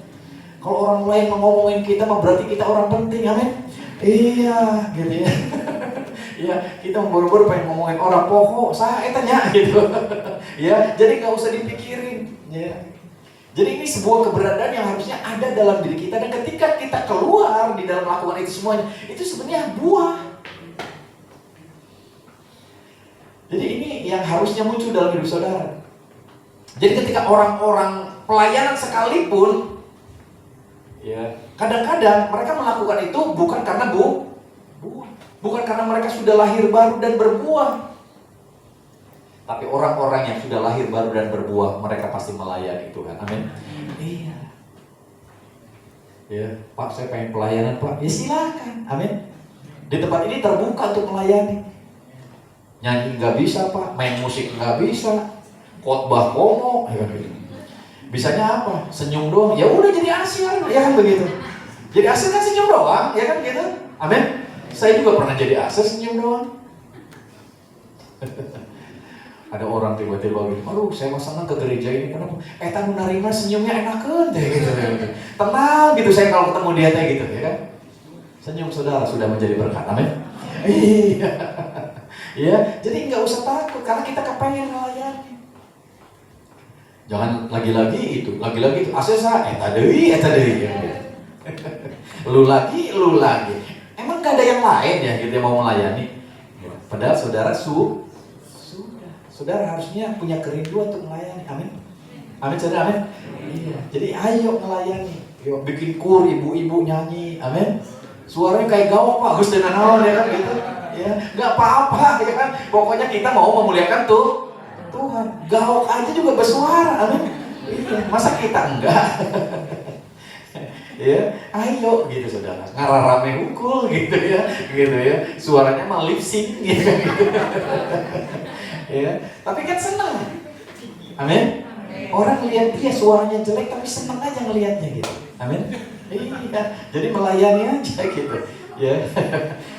S3: Kalau orang lain ngomongin kita mah berarti kita orang penting, amin. Iya, gitu ya. Iya, kita buru-buru pengen ngomongin orang pokok, saya tanya gitu. Ya, jadi nggak usah dipikirin. Ya. Jadi ini sebuah keberadaan yang harusnya ada dalam diri kita, dan ketika kita keluar di dalam melakukan itu semuanya, itu sebenarnya buah. Jadi ini yang harusnya muncul dalam hidup saudara. Jadi ketika orang-orang pelayanan sekalipun, ya, kadang-kadang mereka melakukan itu bukan karena buah, bukan karena mereka sudah lahir baru dan berbuah. Tapi orang-orang yang sudah lahir baru dan berbuah, mereka pasti melayani Tuhan. Amin. Iya. Ya, Pak, saya pengen pelayanan, Pak. Ya silakan. Amin. Di tempat ini terbuka untuk melayani. Nyanyi nggak bisa, Pak. Main musik nggak bisa. Khotbah komo, ya gitu. Bisanya apa? Senyum doang. Ya udah jadi asyar, ya kan begitu. Jadi asyar kan senyum doang, ya kan gitu. Amin. Saya juga pernah jadi asyar senyum doang. Ada orang tiba-tiba gitu, aduh saya mah senang ke gereja ini, kenapa? Tamu narima senyumnya enakeun teh gitu. Tenang gitu saya kalau ketemu dia teh gitu ya kan. Senyum saudara sudah menjadi berkat, amin. Iya. Ya, jadi nggak usah takut karena kita kepengen melayani. Jangan lagi-lagi itu, asesa eta deui ya. Lu lagi. Emang gak ada yang lain ya gitu yang mau melayani? Padahal saudara Saudara harusnya punya kerinduan untuk melayani. Amin. Amin, saudara, amin. Iya. Jadi ayo melayani. Yuk bikin kur, ibu-ibu nyanyi. Amin. Suaranya kayak gawak Pak Gus dan naon ya kan gitu. Ya, enggak apa-apa ya kan. Pokoknya kita mau memuliakan Tuhan. Gawak aja juga bersuara. Amin. Iya. Masa kita enggak? Ya, ayo gitu saudara. Ngararame hukul gitu ya. Suaranya mah lip sync gitu. Ya, tapi kan senang. Amin. Orang lihat dia suaranya jelek tapi senang aja ngelihatnya gitu. Amin. Iya. Jadi melayani aja gitu. Ya.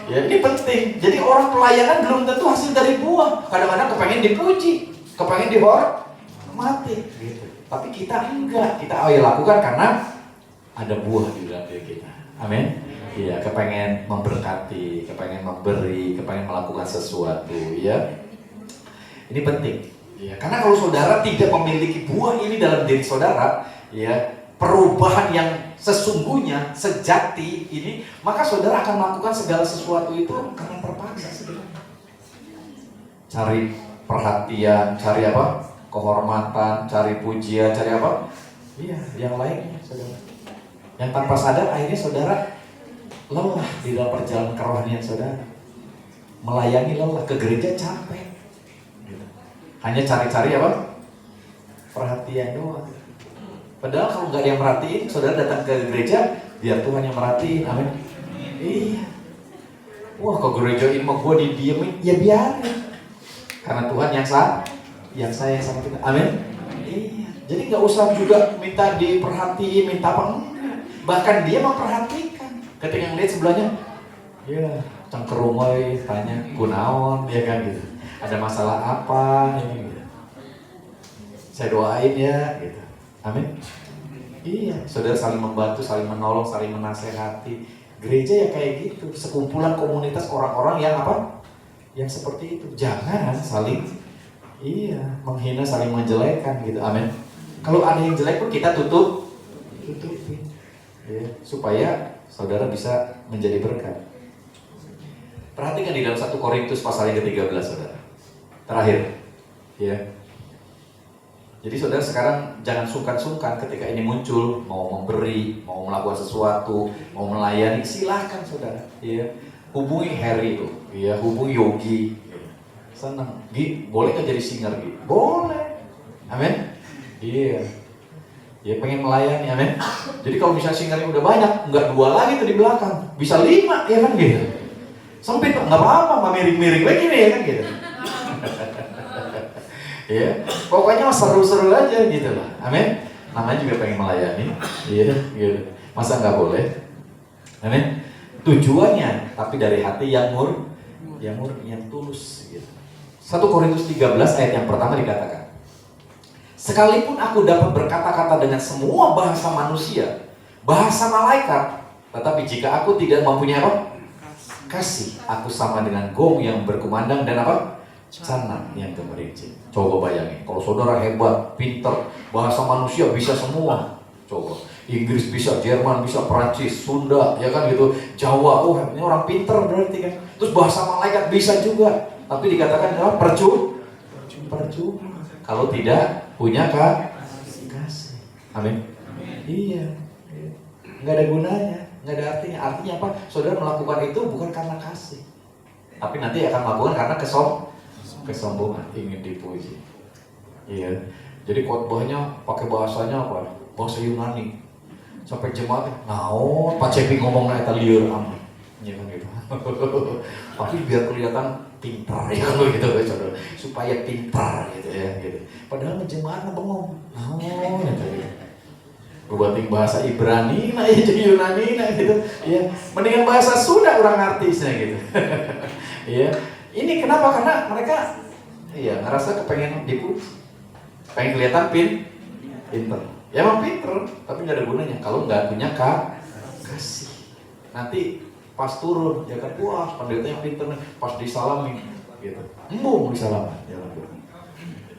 S3: Ya, ini penting. Jadi orang pelayanan belum tentu hasil dari buah. Kadang-kadang kepengen dipuji, kepengen dihormati gitu. Tapi kita enggak. Kita lakukan karena ada buah di dalam diri kita. Amin. Iya, kepengen memberkati, kepengen memberi, kepengen melakukan sesuatu, ya. Ini penting, ya. Karena kalau saudara tidak memiliki buah ini dalam diri saudara, ya, perubahan yang sesungguhnya, sejati ini, maka saudara akan melakukan segala sesuatu itu karena terpaksa sebenarnya. Cari perhatian, cari apa? Kehormatan, cari pujian, cari apa? Iya, yang lainnya, saudara. Yang tanpa sadar akhirnya saudara lelah di dalam perjalanan kerohanian saudara. Melayani lelah, ke gereja capek. Hanya cari-cari apa? Perhatian doang. Padahal kalau nggak ada yang merhatiin, saudara datang ke gereja, biar Tuhan yang merhatiin, amin. Iya. Wah, ke gereja ini mah gue didiemin, ya biarin. Karena Tuhan yang sayang sama kita, amin. Iya. Jadi nggak usah juga minta diperhatiin, minta apa enggak. Bahkan dia memperhatikan. Ketika ngeliat sebelahnya, ya cengkerumoy, tanya kunaon, ya kan gitu. Ada masalah apa ini gitu. Saya doain ya gitu. Amin. Iya, saudara saling membantu, saling menolong, saling menasehati. Gereja ya kayak gitu, sekumpulan komunitas orang-orang yang apa? Yang seperti itu. Jangan saling menghina, saling menjelekan gitu. Amin. Kalau ada yang jelek pun kita tutupin. Ya, supaya saudara bisa menjadi berkat. Perhatikan di dalam 1 Korintus pasal yang ke-13, saudara. Terakhir, ya. Jadi saudara sekarang jangan sungkan-sungkan ketika ini muncul, mau memberi, mau melakukan sesuatu, mau melayani, silahkan saudara. Ya. Hubungi Harry itu, ya, hubungi Yogi. Senang, Gi, boleh nggak jadi singer Gi? Boleh, amin. Iya, ya pengen melayani, amin. Jadi kalau misalnya singernya udah banyak, nggak 2 lagi tuh di belakang, bisa 5, ya kan gitu. Sempit, nggak apa-apa, miring-miring begini ya kan gitu. Ya, pokoknya seru-seru aja gitu lah, amin. Namanya juga pengen melayani, iya, gitu. Masa nggak boleh, amin. Tujuannya, tapi dari hati yang murni, yang tulus, gitu. 1 Korintus 13 ayat yang pertama dikatakan, sekalipun aku dapat berkata-kata dengan semua bahasa manusia, bahasa malaikat, tetapi jika aku tidak mempunyai apa? Kasih, aku sama dengan gong yang berkumandang dan apa? Canang yang gemerincing. Coba bayangin, kalau saudara hebat, pinter, bahasa manusia bisa semua. Coba, Inggris bisa, Jerman bisa, Perancis, Sunda, ya kan gitu, Jawa, oh ini orang pinter berarti kan. Terus bahasa malaikat bisa juga, tapi dikatakan adalah percuma. Kalau tidak punya kasih, amin. Iya, nggak ada gunanya, nggak ada artinya. Artinya apa? Saudara melakukan itu bukan karena kasih, tapi nanti akan melakukan karena kesombongan, ingin dipuji. Iya. Jadi khotbahnya pakai bahasanya apa? Bahasa Yunani. Sampai jemaat, naon Pak Cepi ngomongnya eta lieur aman. Ya kan gitu. Tapi biar kelihatan pintar ya kalau gitu saudara. Supaya pintar gitu ya gitu. Padahal jemaatnya bengong. Naon eta gitu. Berbating bahasa Ibrani, nah ya jadi Yunani, nah gitu. Ya, mendingan bahasa Sunda orang artisnya gitu. Iya. Ini kenapa? Karena mereka Iya, ngerasa kepengen dipuji, pengen kelihatan pinter. Ya emang pinter, tapi nggak ada gunanya kalau nggak punya kasih. Nanti pas turun, ya kan, wah pendeta yang pinter nih, pas disalamin, gitu, embung disalamin, ya kan,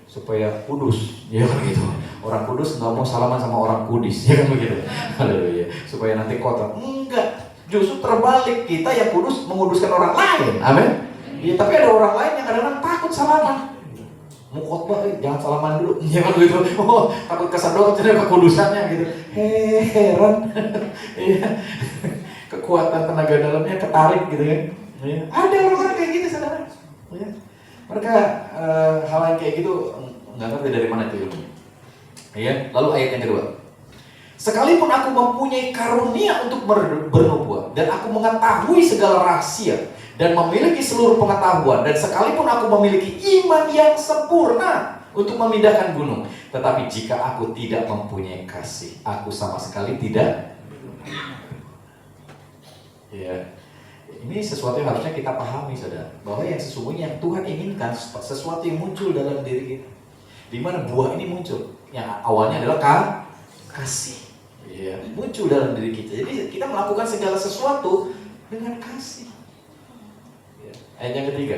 S3: supaya kudus, ya kan gitu. Orang kudus nggak mau salaman sama orang kudis, ya kan begitu. Haleluya. Supaya nanti kotor. Enggak, justru terbalik, kita yang kudus menguduskan orang lain. Amin. Ya, tapi ada orang lain yang kadang-kadang takut salaman. Mau khotbah, jangan salaman dulu. Ya kan begitu. Oh, takut kesedot jadi kekudusannya gitu. Heran. Iya. Kekuatan tenaga dalamnya ketarik gitu kan. Ya. Ada orang-orang kayak gitu, saudara. Ya. Mereka hal yang kayak gitu nggak ngerti dari mana itu ilmunya. Ya. Lalu ayat yang kedua. Sekalipun aku mempunyai karunia untuk bernubuat dan aku mengetahui segala rahasia dan memiliki seluruh pengetahuan, dan sekalipun aku memiliki iman yang sempurna untuk memindahkan gunung, tetapi jika aku tidak mempunyai kasih, aku sama sekali tidak. Ya, ini sesuatu yang harusnya kita pahami, saudara, bahwa yang sesungguhnya yang Tuhan inginkan sesuatu yang muncul dalam diri kita. Di mana buah ini muncul? Yang awalnya adalah kasih. Ya, muncul dalam diri kita. Jadi kita melakukan segala sesuatu dengan kasih. Ayat yang ketiga.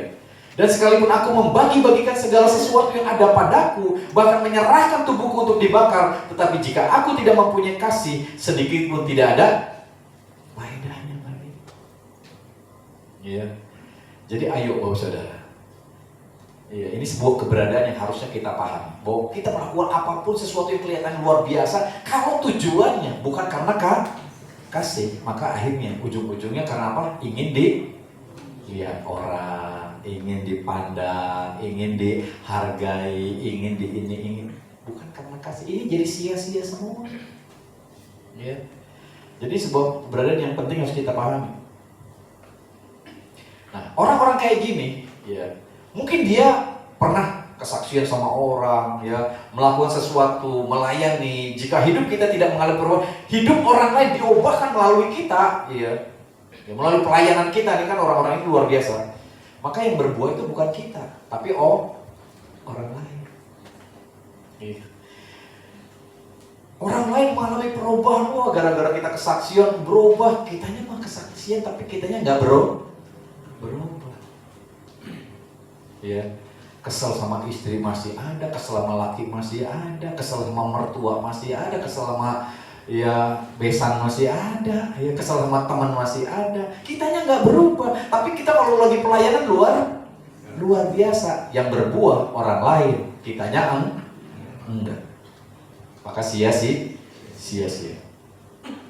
S3: Dan sekalipun aku membagi-bagikan segala sesuatu yang ada padaku, bahkan menyerahkan tubuhku untuk dibakar, tetapi jika aku tidak mempunyai kasih, sedikit pun tidak ada faedahnya bagi. Ya. Jadi ayo Bapak Saudara. Ya, ini sebuah keberadaan yang harusnya kita pahami. Bahwa kita melakukan apapun sesuatu yang kelihatan luar biasa, kalau tujuannya bukan karena kasih, maka akhirnya ujung-ujungnya karena apa? Ingin dilihat orang, ingin dipandang, ingin dihargai, ingin ingin, bukan karena kasih. Ini jadi sia-sia semua. Ya. Jadi sebuah keberadaan yang penting harus kita pahami. Nah, orang-orang kayak gini, ya, mungkin dia pernah kesaksian sama orang, ya, melakukan sesuatu, melayani. Jika hidup kita tidak mengalami perubahan, hidup orang lain diubahkan melalui kita, ya. Ya, melalui pelayanan kita, ini kan orang-orang ini luar biasa. Maka yang berbuah itu bukan kita, tapi orang lain. Iya. Orang lain mengalami perubahan, wah gara-gara kita kesaksian berubah. Kitanya mah kesaksian, tapi kitanya nggak berubah. Ya, kesel sama istri masih ada, kesel sama laki masih ada, kesel sama mertua masih ada, kesel sama ya besan masih ada, ya kesel sama teman masih ada. Kitanya nggak berubah, tapi kita kalau lagi pelayanan luar biasa. Yang berbuah orang lain, kitanya enggak. Maka sia-sia.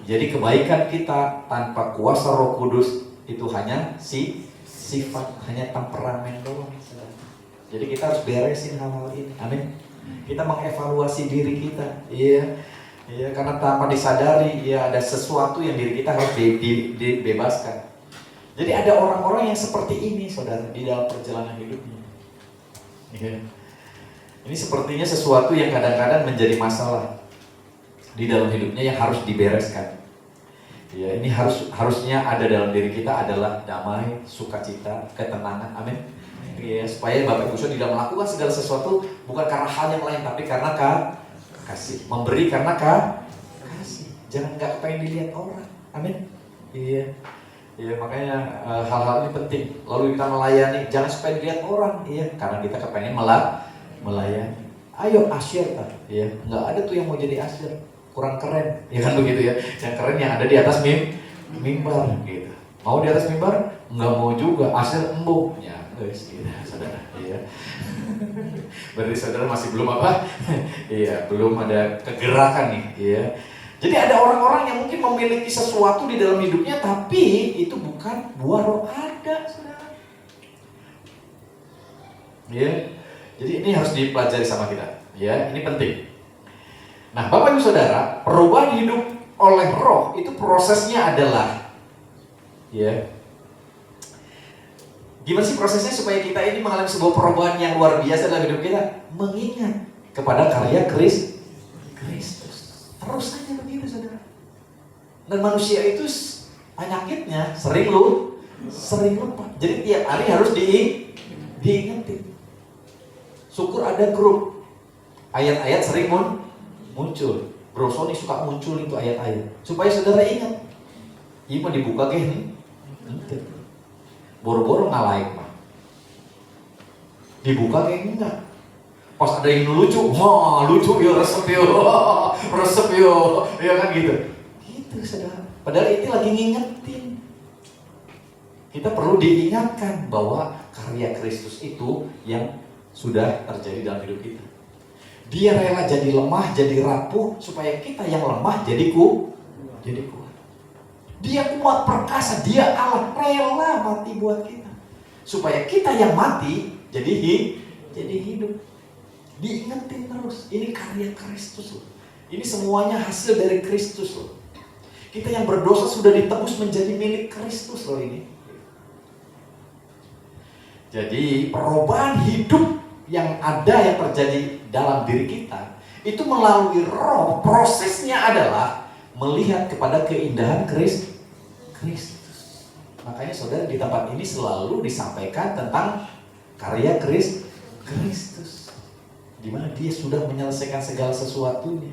S3: Jadi kebaikan kita tanpa kuasa Roh Kudus itu hanya sifat, hanya temperamen doang. Jadi kita harus beresin hal-hal ini. Amin. Kita mengevaluasi diri kita. Iya. Ya, karena tanpa disadari, ya ada sesuatu yang diri kita harus dibebaskan. Jadi ada orang-orang yang seperti ini, saudara, di dalam perjalanan hidupnya. Ya. Ini sepertinya sesuatu yang kadang-kadang menjadi masalah di dalam hidupnya yang harus dibereskan. Ya, ini harusnya ada dalam diri kita adalah damai, sukacita, ketenangan. Amin. Ya, supaya Bapak Ibu Saudara tidak melakukan segala sesuatu bukan karena hal yang lain, tapi karena kasih, memberi karena kasih. Jangan nggak pengen dilihat orang. Amin. Iya. Iya, makanya hal-hal ini penting. Lalu kita melayani, jangan supaya dilihat orang. Iya, karena kita kepengen melayani. Ayo asyir, ya. Nggak ada tuh yang mau jadi asyir, kurang keren, ya kan begitu ya. Yang keren yang ada di atas mimbar, gitu. Mau di atas mimbar? Nggak mau juga. Asyir embung, ya, guys, gitu, saudara. Iya. Berarti saudara masih belum apa? Iya, belum ada kegerakan nih, ya. Jadi ada orang-orang yang mungkin memiliki sesuatu di dalam hidupnya, tapi itu bukan buah roh ada, saudara. Ya. Jadi ini harus dipelajari sama kita, ya. Ini penting. Nah, Bapak Ibu Saudara, perubahan hidup oleh roh itu prosesnya adalah, ya. Gimana sih prosesnya supaya kita ini mengalami sebuah perubahan yang luar biasa dalam hidup kita? Mengingat kepada karya Kristus. Terus saja begitu, saudara. Dan manusia itu penyakitnya sering lupa. Jadi tiap hari harus diingetin. Syukur ada grup. Ayat-ayat sering muncul. Bro Sony suka muncul itu ayat-ayat. Supaya saudara ingat. Ini mah dibuka gini. Boro-boro ngalaik mah. Dibuka kayak enggak. Pas ada yang lucu, wah lucu ya, resep yo, ya kan gitu. Gitu saudara. Padahal itu lagi ngingetin. Kita perlu diingatkan bahwa karya Kristus itu yang sudah terjadi dalam hidup kita. Dia rela jadi lemah, jadi rapuh, supaya kita yang lemah jadi kuat. Dia kuat perkasa, dia Allah, rela mati buat kita. Supaya kita yang mati jadi hidup. Diingetin terus, ini karya Kristus loh. Ini semuanya hasil dari Kristus loh. Kita yang berdosa sudah ditebus menjadi milik Kristus loh ini. Jadi perubahan hidup yang ada yang terjadi dalam diri kita itu melalui roh, prosesnya adalah melihat kepada keindahan Kristus. Makanya saudara di tempat ini selalu disampaikan tentang karya Kristus, di mana dia sudah menyelesaikan segala sesuatunya.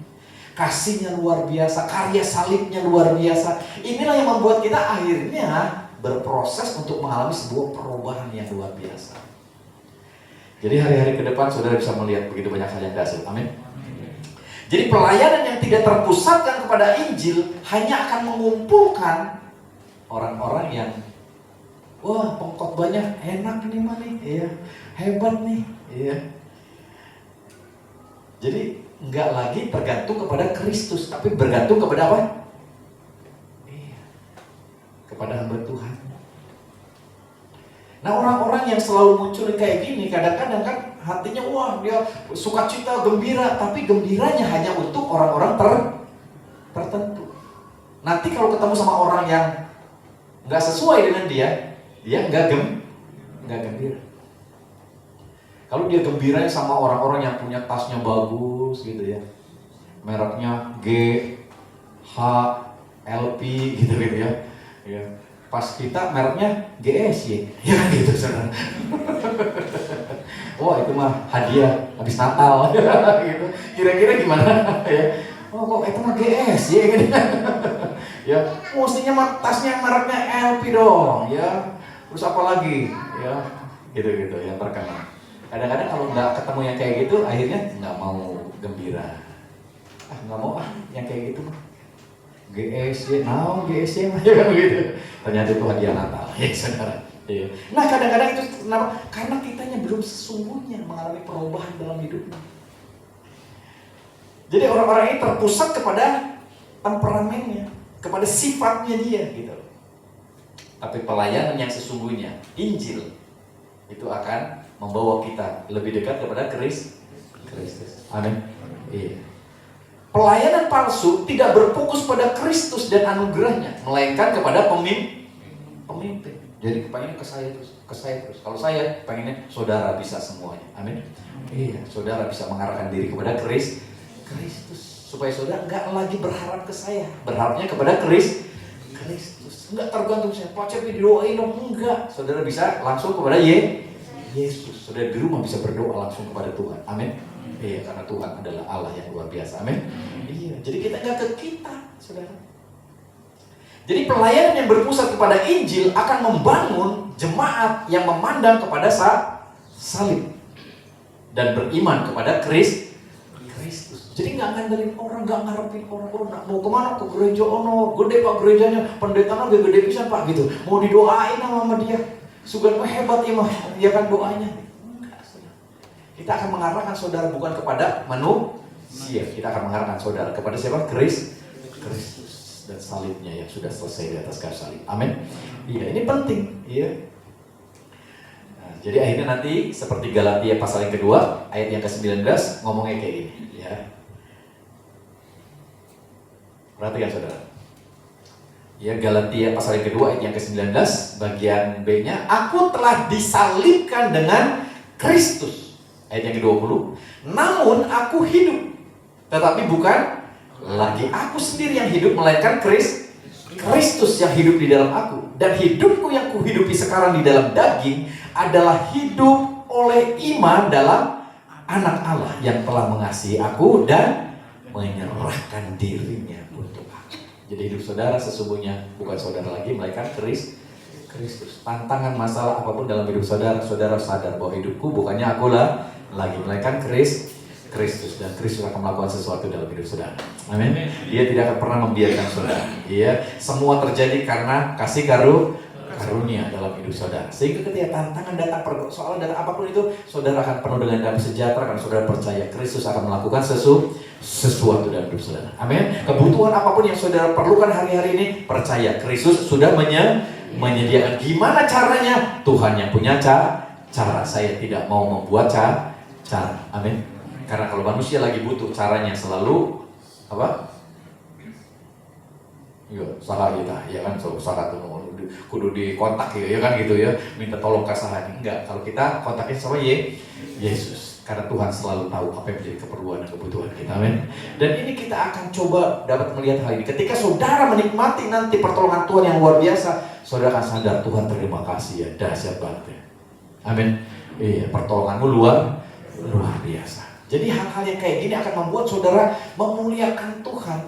S3: Kasihnya luar biasa, karya salibnya luar biasa. Inilah yang membuat kita akhirnya berproses untuk mengalami sebuah perubahan yang luar biasa. Jadi hari-hari ke depan saudara bisa melihat begitu banyak hal yang dahsyat. Amin. Jadi pelayanan yang tidak terpusatkan kepada Injil hanya akan mengumpulkan orang-orang yang wah pengkhotbahnya enak nih mah nih, iya, hebat nih, iya. Jadi enggak lagi tergantung kepada Kristus, tapi bergantung kepada apa? Iya. Kepada hamba Tuhan. Nah orang-orang yang selalu muncul kayak gini kadang-kadang kan hatinya wah dia sukacita gembira, tapi gembiranya hanya untuk orang-orang tertentu. Nanti kalau ketemu sama orang yang nggak sesuai dengan dia nggak gembira. Kalau dia gembiranya sama orang-orang yang punya tasnya bagus gitu ya, mereknya G, H, LP gitu ya. Ya. Pas kita mereknya GSY, ya kan gitu saudara. Oh itu mah hadiah habis Natal, gitu. Kira-kira gimana? Ya. Oh kok itu mah GSY, gitu. Ya, mestinya mah tasnya mereknya LP dong, ya. Terus apa lagi? Ya, gitu-gitu yang terkenal. Kadang-kadang kalau nggak ketemu yang kayak gitu, akhirnya nggak mau gembira. Nggak mau yang kayak gitu mah. GSY, GSY mah ya kan begitu. Ternyata itu hadiah Natal, ya saudara. Iya. Nah kadang-kadang itu kenapa? Karena kitanya belum sesungguhnya mengalami perubahan dalam hidupnya. Jadi orang-orang ini terpusat kepada temperamennya, kepada sifatnya dia, gitu. Tapi pelayanan yang sesungguhnya, Injil, itu akan membawa kita lebih dekat kepada Kristus. Amin. Iya. Pelayanan palsu tidak berfokus pada Kristus dan anugerahnya, melainkan kepada pemimpin. Jadi pengennya ke saya terus. Kalau saya pengennya saudara bisa semuanya. Amin. Iya, saudara bisa mengarahkan diri kepada Kristus, supaya saudara nggak lagi berharap ke saya, berharapnya kepada Kristus. Nggak tergantung saya. Pak Cepi didoain dong, enggak. Saudara bisa langsung kepada Yesus. Saudara di rumah bisa berdoa langsung kepada Tuhan. Amin. Iya, karena Tuhan adalah Allah yang luar biasa. Amin. Iya, jadi kita nggak ke kita, saudara. Jadi pelayanan yang berpusat kepada Injil akan membangun jemaat yang memandang kepada salib dan beriman kepada Kristus. Jadi nggak ngandelin orang, nggak ngarepin orang. Mau kemana? Ke gereja ono, gede pak gerejanya, pendetanya gede pisan pak gitu. Mau didoain sama dia, sugan hebat imah, ya kan doanya. Kita akan mengarahkan saudara bukan kepada manusia. Kita akan mengarahkan saudara kepada siapa? Kristus dan salibnya yang sudah selesai di atas kayu salib. Amin. Iya, ini penting. Iya. Nah, jadi akhirnya nanti seperti Galatia pasal yang kedua, ayat yang ke-19 ngomongnya kayak gini. Ya. Perhatikan saudara. Ya, Galatia pasal yang kedua, ayat yang ke-19, bagian B-nya, aku telah disalibkan dengan Kristus. Ayat yang ke-20, namun aku hidup, tetapi bukan lagi aku sendiri yang hidup, melainkan Kristus yang hidup di dalam aku. Dan hidupku yang kuhidupi sekarang di dalam daging adalah hidup oleh iman dalam anak Allah yang telah mengasihi aku dan menyerahkan dirinya untuk aku. Jadi hidup saudara sesungguhnya bukan saudara lagi, melainkan Kristus. Tantangan masalah apapun dalam hidup saudara, saudara sadar bahwa hidupku bukannya aku lah lagi, melainkan Kristus, dan Kristus akan melakukan sesuatu dalam hidup saudara. Amin. Dia tidak akan pernah membiarkan saudara. Semua terjadi karena kasih karunia dalam hidup saudara. Sehingga ketika tantangan datang, persoalan dan apapun itu, saudara akan penuh dengan damai sejahtera karena saudara percaya Kristus akan melakukan sesuatu dalam hidup saudara. Amin. Kebutuhan apapun yang saudara perlukan hari-hari ini, percaya Kristus sudah menyediakan. Gimana caranya? Tuhan yang punya cara. Saya tidak mau membuat cara. Amin. Karena kalau manusia lagi butuh, caranya selalu apa? Ya, salah kita, ya kan, salah tuh kudu dikontak ya kan gitu ya, minta tolong ke sahanya. Enggak, kalau kita kontaknya sama Yesus, karena Tuhan selalu tahu apa yang menjadi keperluan dan kebutuhan kita. Amin. Dan ini kita akan coba dapat melihat hal ini. Ketika saudara menikmati nanti pertolongan Tuhan yang luar biasa, saudara akan sadar, Tuhan terima kasih ya, dahsyat banget ya. Amin. Iya, pertolonganmu luar biasa. Jadi hal-hal yang kayak gini akan membuat saudara memuliakan Tuhan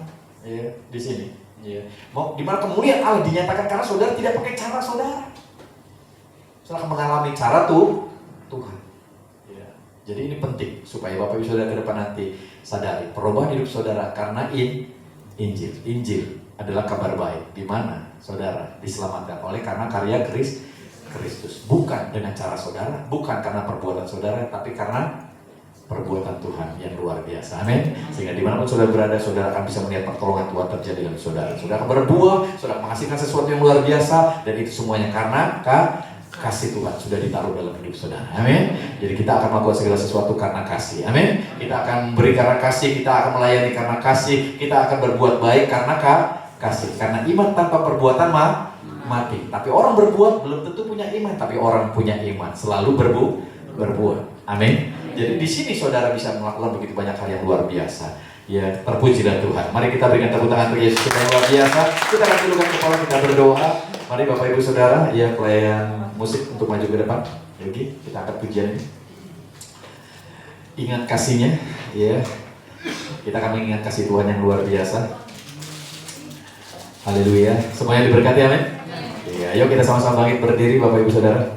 S3: ya, di sini. Ya. Dimana kemuliaan Allah dinyatakan karena saudara tidak pakai cara saudara. Saudara akan mengalami cara Tuhan. Ya. Jadi ini penting supaya Bapak Ibu Saudara ke depan nanti sadari perubahan hidup saudara karena Injil. Injil adalah kabar baik di mana saudara diselamatkan oleh karena karya Kristus. Bukan dengan cara saudara, bukan karena perbuatan saudara, tapi karena perbuatan Tuhan yang luar biasa. Amin. Sehingga dimanapun saudara berada, saudara akan bisa melihat pertolongan Tuhan terjadi dalam saudara. Saudara akan berbuah, saudara menghasilkan sesuatu yang luar biasa, dan itu semuanya karena kasih Tuhan sudah ditaruh dalam hidup saudara. Amin. Jadi kita akan melakukan segala sesuatu karena kasih. Amin. Kita akan beri karena kasih, kita akan melayani karena kasih, kita akan berbuat baik karena kasih. Karena iman tanpa perbuatan mati. Tapi orang berbuat belum tentu punya iman, tapi orang punya iman selalu berbuat. Amin. Jadi di sini saudara bisa melakukan begitu banyak hal yang luar biasa. Ya, terpujilah Tuhan. Mari kita berikan tepuk tangan untuk Yesus yang luar biasa. Kita akan tundukkan kepala, kita berdoa. Mari Bapak Ibu Saudara, ya pelayan musik untuk maju ke depan. Yogi, kita angkat pujian ini. Ingat kasihnya, ya. Kita akan mengingat kasih Tuhan yang luar biasa. Haleluya. Semuanya diberkati, amin. Ya, yuk kita sama-sama bangkit berdiri Bapak Ibu Saudara.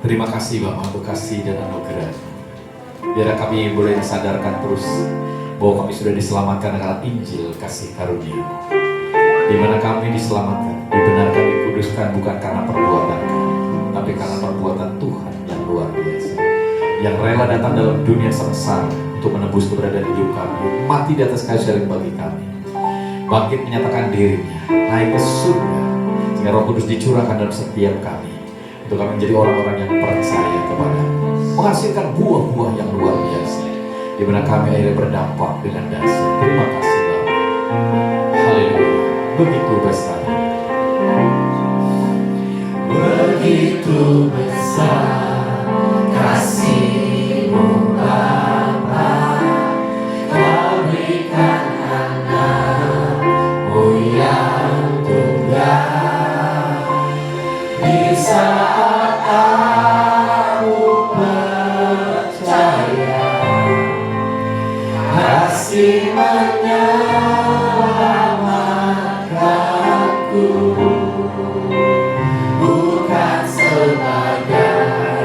S3: Terima kasih Bapak untuk kasih dan anugerah. Biar kami boleh disadarkan terus bahwa kami sudah diselamatkan karena Injil kasih karunia, di mana kami diselamatkan, dibenarkan, dikuduskan bukan karena perbuatan kami, tapi karena perbuatan Tuhan yang luar biasa, yang rela datang dalam dunia sengsara untuk menebus keberadaan hidup kami, mati di atas kayu salib bagi kami, bangkit menyatakan dirinya, naik ke surga, sehingga Roh Kudus dicurahkan dalam setiap kami, untuk kami menjadi orang-orang yang percaya kepada, menghasilkan buah-buah yang luar biasa, di mana kami akhirnya berdampak dengan dahsyat. Terima kasih Bapa. Haleluya. Begitu besar. Begitu besar kasih-Mu Bapa, Kau berikan anak-Mu yang tunggal. Di saat aku percaya, kasih menyelamatkanku, bukan sebagai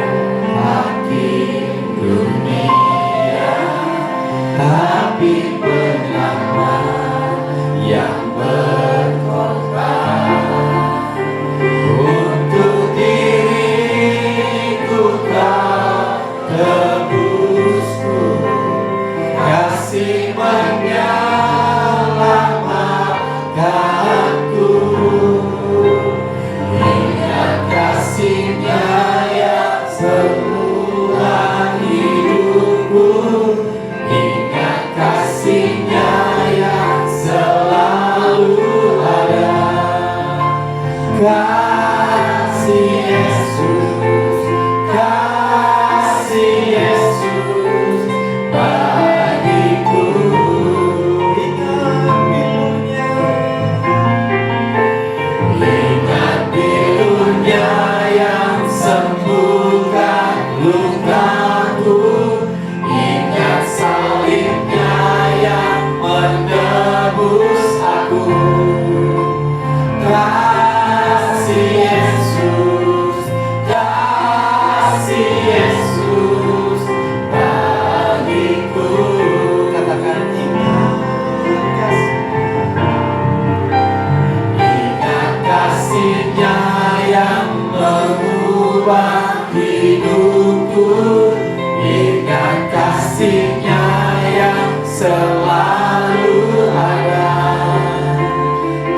S3: selalu ada.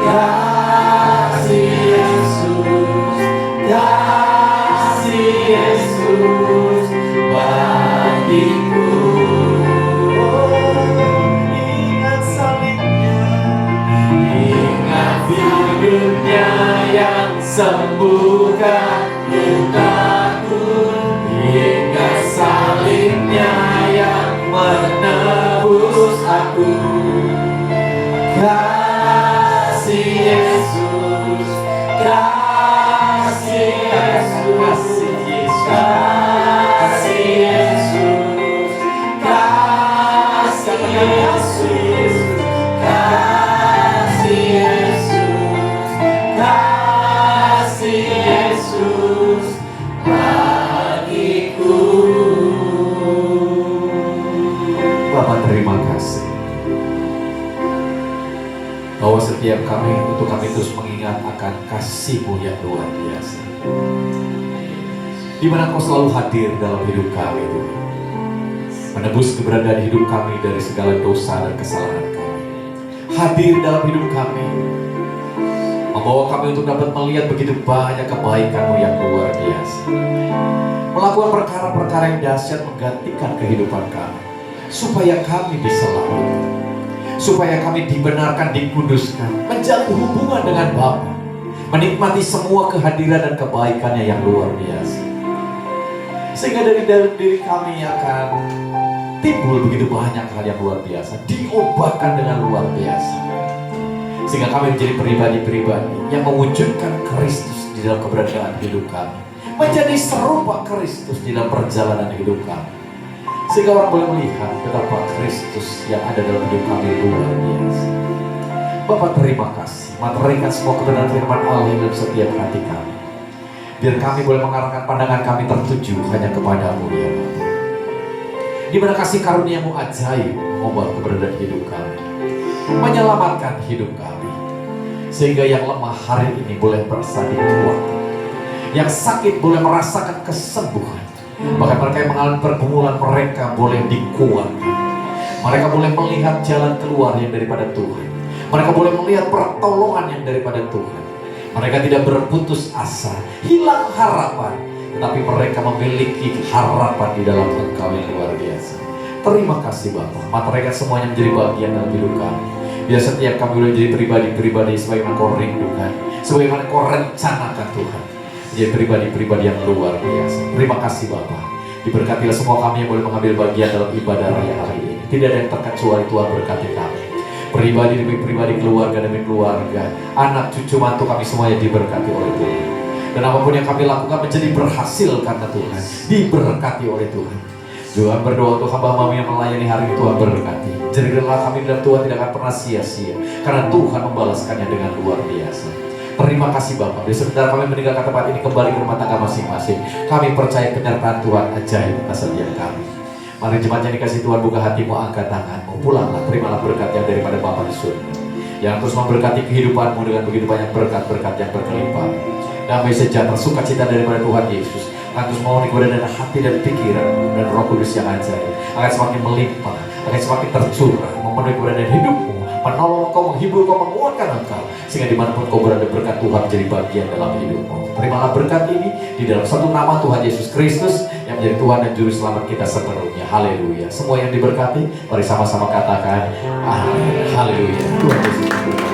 S3: Kasih Yesus, kasih Yesus bagiku. Ingat salibnya, ingat hidupnya yang sembuhkan lukaku. Ingat salibnya yang menebus aku. Kasih Yesus, kasih Yesus, kasih Yesus, kasih Yesus, kasih Yesus, kasih Yesus bagiku. Bapak terima kasih bahwa setiap kami untuk kami terus mengingat akan kasih-Mu yang luar biasa, di mana Kau selalu hadir dalam hidup kami, Tuhan, menebus keberadaan hidup kami dari segala dosa dan kesalahan kami. Hadir dalam hidup kami, membawa kami untuk dapat melihat begitu banyak kebaikan-Mu yang luar biasa, melakukan perkara-perkara yang dahsyat menggantikan kehidupan kami, supaya kami diselamatkan, supaya kami dibenarkan, dikuduskan, menjalin hubungan dengan Bapa, menikmati semua kehadiran dan kebaikannya yang luar biasa. Sehingga dari dalam diri kami akan timbul begitu banyak hal yang luar biasa, diobatkan dengan luar biasa. Sehingga kami menjadi pribadi-pribadi yang mewujudkan Kristus di dalam keberadaan hidup kami, menjadi serupa Kristus di dalam perjalanan hidup kami. Sehingga orang boleh melihat betapa Kristus yang ada dalam hidup kami luar biasa. Bapak terima kasih, materikan semua kebenaran firman Allah dalam setiap hati kami. Biar kami boleh mengarahkan pandangan kami tertuju hanya kepada-Mu ya Bapa. Di mana kasih karunia-Mu ajaib mengubah keberadaan hidup kami, menyelamatkan hidup kami. Sehingga yang lemah hari ini boleh merasa dikuatkan, yang sakit boleh merasakan kesembuhan. Bahkan mereka yang mengalami pergumulan mereka boleh dikuatkan. Mereka boleh melihat jalan keluar yang daripada Tuhan. Mereka boleh melihat pertolongan yang daripada Tuhan. Mereka tidak berputus asa, hilang harapan, tetapi mereka memiliki harapan di dalam Engkau yang luar biasa. Terima kasih Bapa, materikan semuanya menjadi bagian dalam hidup kami. Biar setiap kami boleh menjadi pribadi-pribadi sebagaimana Kau rindukan, sebagaimana Kau rencanakan Tuhan, menjadi pribadi-pribadi yang luar biasa. Terima kasih Bapa. Diberkatilah semua kami yang boleh mengambil bagian dalam ibadah raya hari ini. Tidak ada yang terkecuali Tuhan berkati kami. Pribadi demi pribadi, keluarga demi keluarga, anak cucu mantu kami semuanya diberkati oleh Tuhan. Dan apapun yang kami lakukan menjadi berhasil karena Tuhan, diberkati oleh Tuhan. Tuhan berdoa untuk hamba-Mu yang melayani hari ini, Tuhan berkati. Jadilah kami dalam Tuhan tidak akan pernah sia-sia, karena Tuhan membalaskannya dengan luar biasa. Terima kasih Bapak. Di sebentar kami meninggalkan tempat ini kembali ke rumah tangga masing-masing. Kami percaya penyertaan Tuhan ajaib atas setiap kami. Mari jemaat yang dikasih Tuhan, buka hatimu, angkat tanganmu, pulanglah, terimalah berkat yang daripada Bapa di surga, yang terus memberkati kehidupanmu dengan begitu banyak berkat-berkat yang berkelimpahan. Damai sejahtera, sukacita daripada Tuhan Yesus akan terus memenuhi kepada dan hati dan pikiran dan Roh Kudus yang ajaib akan semakin melimpah, akan semakin tercurah, memenuhi kepada dan hidupmu, menolong kau, menghibur kau, menguatkan engkau, sehingga dimanapun kau berada berkat Tuhan menjadi bagian dalam hidupmu. Terimalah berkat ini di dalam satu nama Tuhan Yesus Kristus yang menjadi Tuhan dan Juru Selamat kita sepenuhnya. Haleluya. Semua yang diberkati, mari sama-sama katakan amin. Haleluya. Tuhan Yesus.